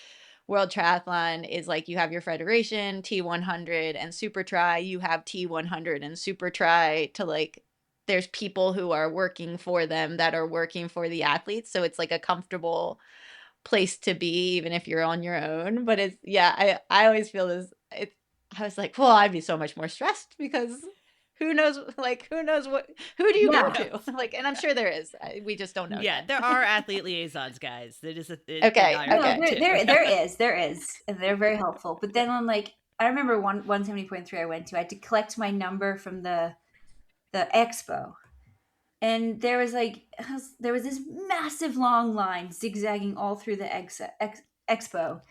World Triathlon is like. You have your federation, T100 and Super Tri. You have T100 and Super Tri to like there's people who are working for them that are working for the athletes. So it's like a comfortable place to be, even if you're on your own. But it's, yeah, I always feel this. I was like, well, I'd be so much more stressed because who knows, who do you go yeah, to? Like, and I'm sure there is. We just don't know Yeah, yet. there are athlete liaisons, guys. That is Okay, no, Ironman okay. too. there is, and they're very helpful. But then on like, I remember 170.3 I went to, I had to collect my number from the expo, and there was like there was this massive long line zigzagging all through the expo,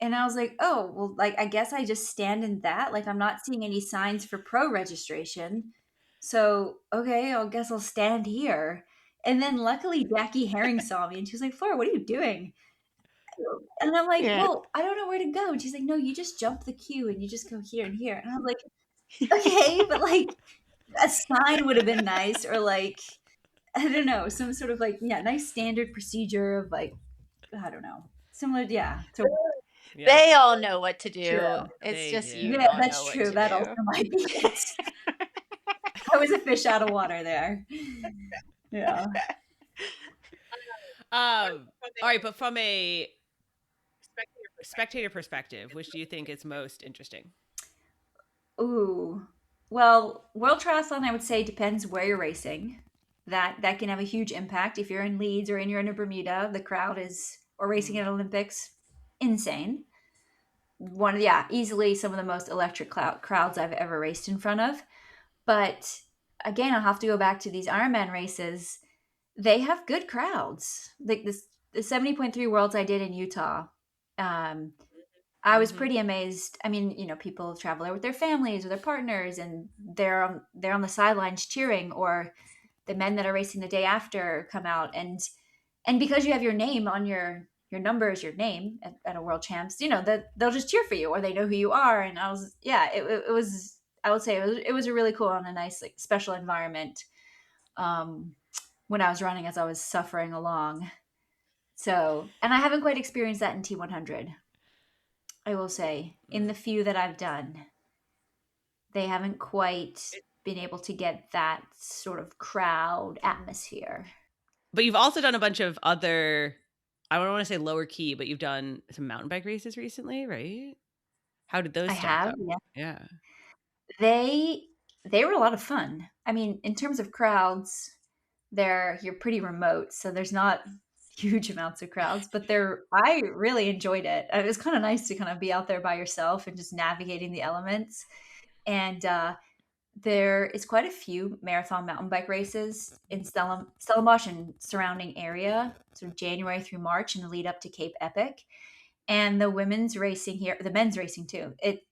and I was like, oh well, like I guess I just stand in that, like I'm not seeing any signs for pro registration, so okay, I guess I'll stand here. And then luckily Jackie Herring saw me and she was like, Flora, what are you doing? And I'm like, Yeah. well, I don't know where to go. And she's like, no, you just jump the queue and you just go here and here. And I was like, okay, but like a sign would have been nice, or like, I don't know, some sort of like, yeah, nice standard procedure of like, I don't know, similar, yeah. So Yeah, They all know what to true. do. It's they just you do. Yeah, don't that's know what true. to That also do. might be it. I was a fish out of water there. Yeah. All right, but from a spectator perspective, which do you think is most interesting? Ooh. Well, World Triathlon, I would say, depends where you're racing. That can have a huge impact. If you're in Leeds or you're in Bermuda, the crowd is, or racing Mm. at Olympics, insane. Yeah, easily some of the most electric crowds I've ever raced in front of. But again, I'll have to go back to these Ironman races. They have good crowds. Like the 70.3 Worlds I did in Utah. Um, I was Mm-hmm. pretty amazed. I mean, people travel there with their families or their partners, and they're on the sidelines cheering, or the men that are racing the day after come out, and because you have your name on your number is your name at a world champs, that they'll just cheer for you, or they know who you are. And I was, yeah, it was. I would say it was a really cool and a nice, like, special environment. Um, when I was running, as I was suffering along. So, and I haven't quite experienced that in T100. I will say, in the few that I've done, they haven't quite been able to get that sort of crowd atmosphere. But you've also done a bunch of other, I don't want to say lower key, but you've done some mountain bike races recently, right? How did those I stack have, up? yeah. Yeah. They were a lot of fun. I mean, in terms of crowds, you're pretty remote, so there's not huge amounts of crowds, but I really enjoyed it. It was kind of nice to kind of be out there by yourself and just navigating the elements. And there is quite a few marathon mountain bike races in Stellenbosch and surrounding area, sort of January through March in the lead up to Cape Epic. And the women's racing here, the men's racing too, it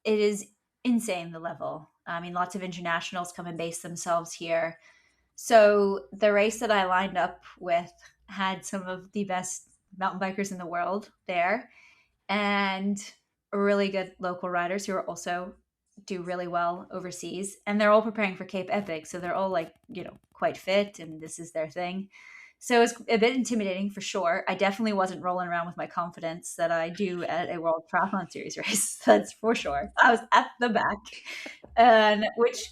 is insane, the level. I mean, lots of internationals come and base themselves here. So the race that I lined up with had some of the best mountain bikers in the world there, and really good local riders who are also do really well overseas, and they're all preparing for Cape Epic, so they're all like, quite fit, and this is their thing. So it's a bit intimidating for sure. I definitely wasn't rolling around with my confidence that I do at a World Triathlon Series race. That's for sure. I was at the back, and which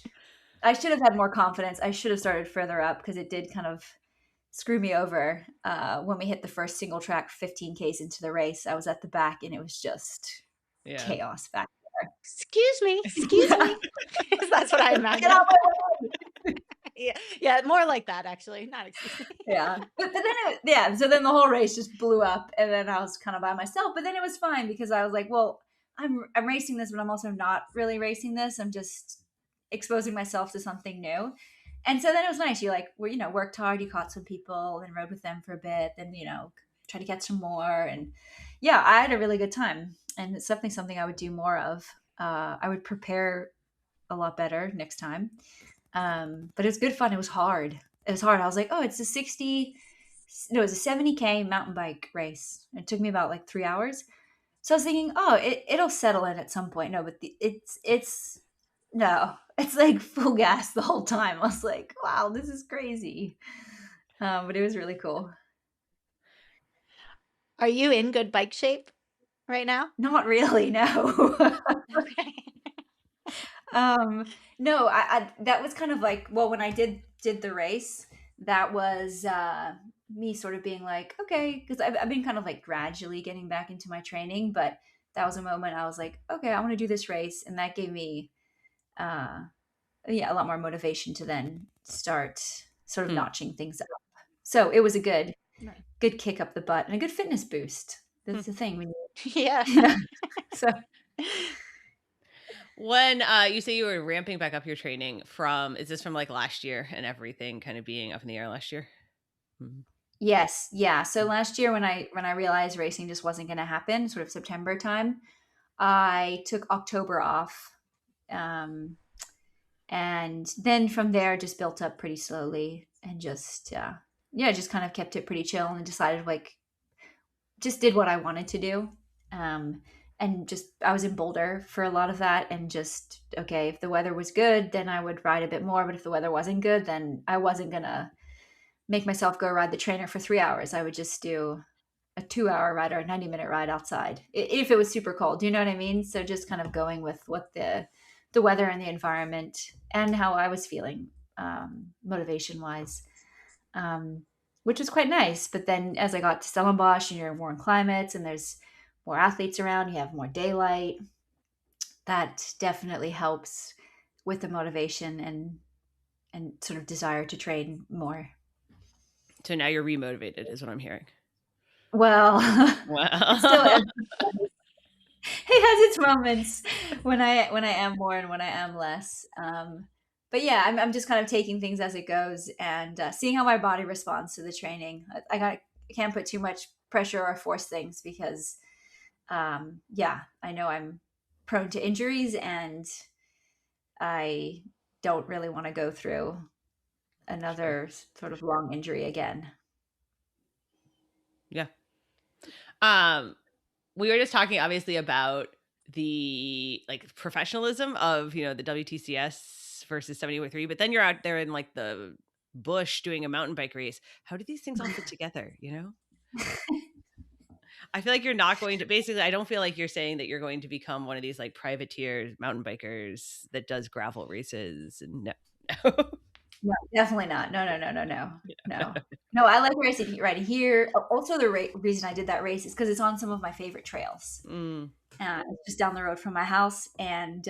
I should have had more confidence. I should have started further up because it did kind of screw me over when we hit the first single track 15Ks into the race. I was at the back, and it was just chaos back there. Excuse me. That's what I imagine. Get out my way. Yeah, more like that actually. Not excuse me. Yeah, but then so then the whole race just blew up, and then I was kind of by myself. But then it was fine because I was like, well, I'm racing this, but I'm also not really racing this. I'm just exposing myself to something new. And so then it was nice. You worked hard, you caught some people and rode with them for a bit, then, try to get some more. And yeah, I had a really good time. And it's definitely something I would do more of. I would prepare a lot better next time. But it was good fun. It was hard. I was like, oh, it's a 70K mountain bike race. It took me about like 3 hours. So I was thinking, oh, it'll settle in at some point. No, but it's like full gas the whole time. I was like, wow, this is crazy. But it was really cool. Are you in good bike shape right now? Not really, no. Okay. No, I that was kind of like, well, when I did the race, that was me sort of being like, okay, because I've been kind of like gradually getting back into my training, but that was a moment I was like, okay, I want to do this race, and that gave me a lot more motivation to then start sort of notching things up. So it was a good kick up the butt and a good fitness boost. That's the thing. Yeah. So when you say you were ramping back up your training is this from like last year and everything kind of being up in the air last year? Mm-hmm. Yes. Yeah. So last year when I realized racing just wasn't going to happen, sort of September time, I took October off. And then from there just built up pretty slowly and just kind of kept it pretty chill and decided just did what I wanted to do. And just I was in Boulder for a lot of that, and just, okay, if the weather was good, then I would ride a bit more, but if the weather wasn't good, then I wasn't gonna make myself go ride the trainer for 3 hours. I would just do a 2-hour ride or a 90-minute ride outside if it was super cold. Do you know what I mean? So just kind of going with what the weather and the environment and how I was feeling, motivation wise, which was quite nice. But then as I got to Stellenbosch, and you're in warm climates and there's more athletes around, you have more daylight, that definitely helps with the motivation and sort of desire to train more. So now you're remotivated is what I'm hearing. Well, wow. It has its moments when I am more and when I am less. But yeah, I'm just kind of taking things as it goes and seeing how my body responds to the training. I can't put too much pressure or force things because, I know I'm prone to injuries, and I don't really want to go through another sort of long injury again. Yeah. We were just talking obviously about the like professionalism of, the WTCS versus 70.3, but then you're out there in like the bush doing a mountain bike race. How do these things all fit together, I feel like you're not going to, basically, I don't feel like you're saying that you're going to become one of these like privateer mountain bikers that does gravel races. No. No, definitely not. No. No, I like racing right here. Also, the reason I did that race is because it's on some of my favorite trails. It's just down the road from my house, and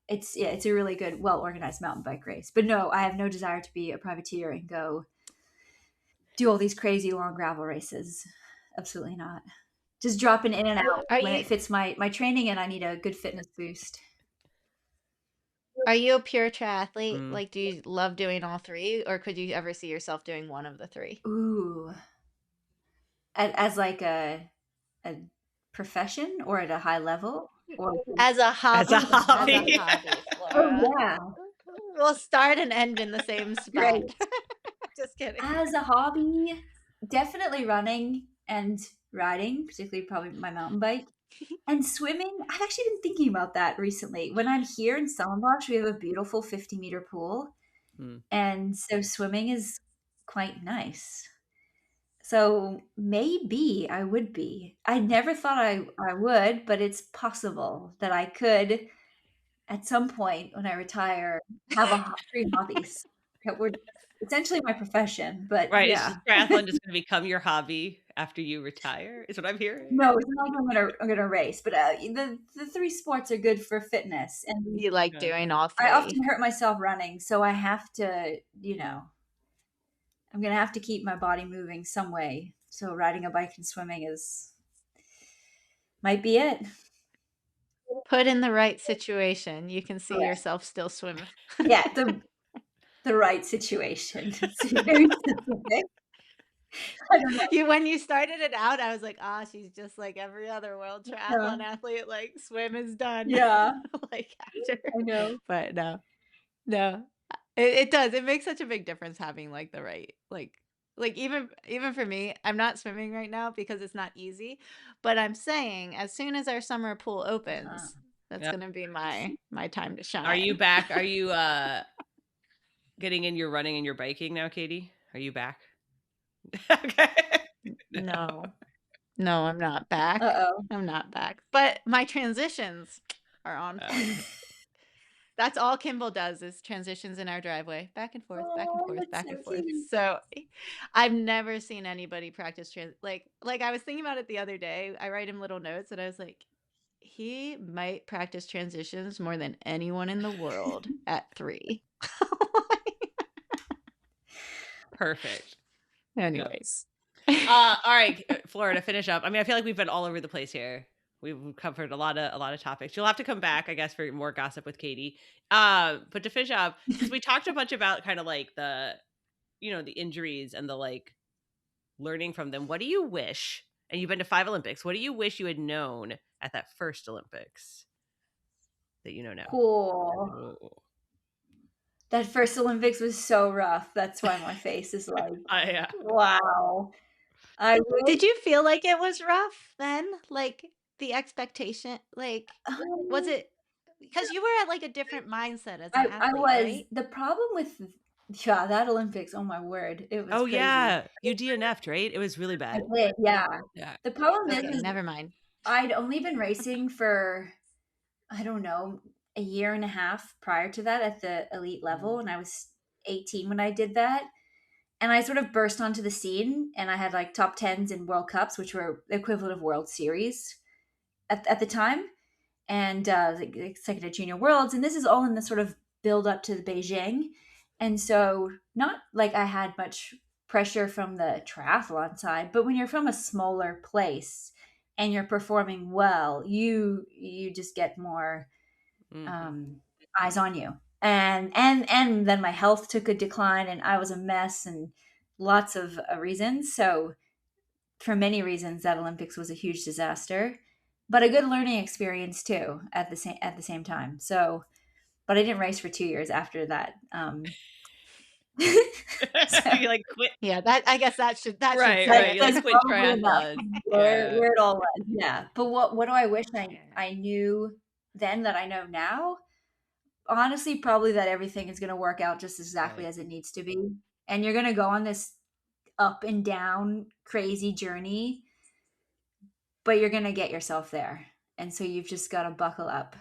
it's a really good, well-organized mountain bike race. But no, I have no desire to be a privateer and go do all these crazy long gravel races. Absolutely not. Just dropping in and out when it fits my training and I need a good fitness boost. Are you a pure triathlete? Mm. Like, do you love doing all three, or could you ever see yourself doing one of the three? Ooh, as like a profession or at a high level or As a hobby. As a hobby. oh Flora. yeah, We'll start and end in the same spot. great. Just kidding. As a hobby, definitely running and riding, particularly probably my mountain bike. And swimming, I've actually been thinking about that recently. When I'm here in Stellenbosch, we have a beautiful 50-meter pool. Mm. And so swimming is quite nice. So maybe I would be. I never thought I would, but it's possible that I could at some point when I retire have three hobbies that were essentially my profession. But Right. yeah. Is triathlon just going to become your hobby after you retire? Is what I'm hearing. No, it's not like I'm gonna race, but the three sports are good for fitness, and You like doing all three. I often hurt myself running, so I have to, I'm gonna have to keep my body moving some way. So riding a bike and swimming might be it. Put in the right situation, you can see Correct. yourself still swimming. Yeah, the right situation. It's very specific. I don't know. When you started it out, I was like, she's just like every other world triathlon athlete. Like, swim is done. Yeah, Like, after. I know. But no, it does. It makes such a big difference having like the right, like even for me, I'm not swimming right now because it's not easy. But I'm saying, as soon as our summer pool opens, that's Yep. gonna be my time to shine. Are you back? Are you getting in your running and your biking now, Katie? Are you back? Okay. No, I'm not back. Uh-oh. I'm not back. But my transitions are on point. That's all Kimball does is transitions in our driveway, back and forth, back and forth, back and forth. Cute. So I've never seen anybody practice like I was thinking about it the other day. I write him little notes and I was like, he might practice transitions more than anyone in the world at 3. Perfect. Anyways. All right, Flora, to finish up. I mean, I feel like we've been all over the place here. We've covered a lot of topics. You'll have to come back, I guess, for more gossip with Katie. But to finish up, because we talked a bunch about kind of like the injuries and the like learning from them. What do you wish? And you've been to 5 Olympics. What do you wish you had known at that first Olympics that you know now? Cool. Oh. That first Olympics was so rough. That's why my face is like, Yeah. wow. Did you feel like it was rough then? Like the expectation, like was it because you were at like a different mindset as an athlete, I was right? the problem with that Olympics. Oh my word, it was. Oh crazy. yeah, you DNF'd, right? It was really bad. I did, yeah. The problem Okay, is, never mind. I'd only been racing for, I don't know, a year and a half prior to that at the elite level, and I was 18 when I did that. And I sort of burst onto the scene, and I had like top 10s in World Cups, which were the equivalent of World Series at the time, and like second at Junior Worlds. And this is all in the sort of build up to the Beijing. And so not like I had much pressure from the triathlon side, but when you're from a smaller place and you're performing well, you just get more eyes on you. And then my health took a decline and I was a mess and lots of reasons. So for many reasons, that Olympics was a huge disaster, but a good learning experience too at the same time. So, but I didn't race for 2 years after that. So you like quit. Yeah, I guess that should Right. You like quit triathlon. Where it all was. Yeah. But what do I wish I knew then that I know now? Honestly, probably that everything is going to work out just exactly as it needs to be. And you're going to go on this up and down crazy journey, but you're going to get yourself there. And so you've just got to buckle up.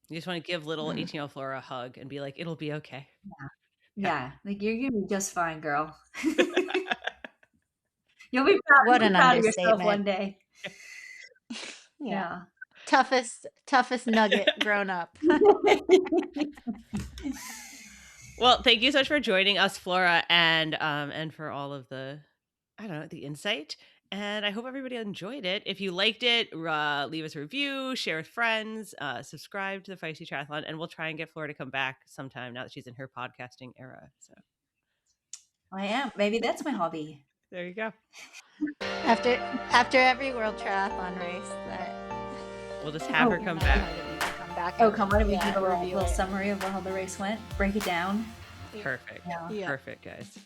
You just want to give little 18-year-old Flora a hug and be like, it'll be okay. Yeah. Like, you're going to be just fine, girl. You'll be proud, What an proud of yourself understatement. one day. Yeah. Toughest nugget grown up. Well, thank you so much for joining us, Flora, and for all of the, I don't know, the insight. And I hope everybody enjoyed it. If you liked it, leave us a review, share with friends, subscribe to the Feisty Triathlon, and we'll try and get Flora to come back sometime now that she's in her podcasting era. So I am. Maybe that's my hobby. there you go. After every World Triathlon race, We'll just have her come back. Come back. Oh, come on. We Yeah, give a review little it. summary of how the race went. Break it down. Perfect. Yeah. Yeah. Perfect, guys.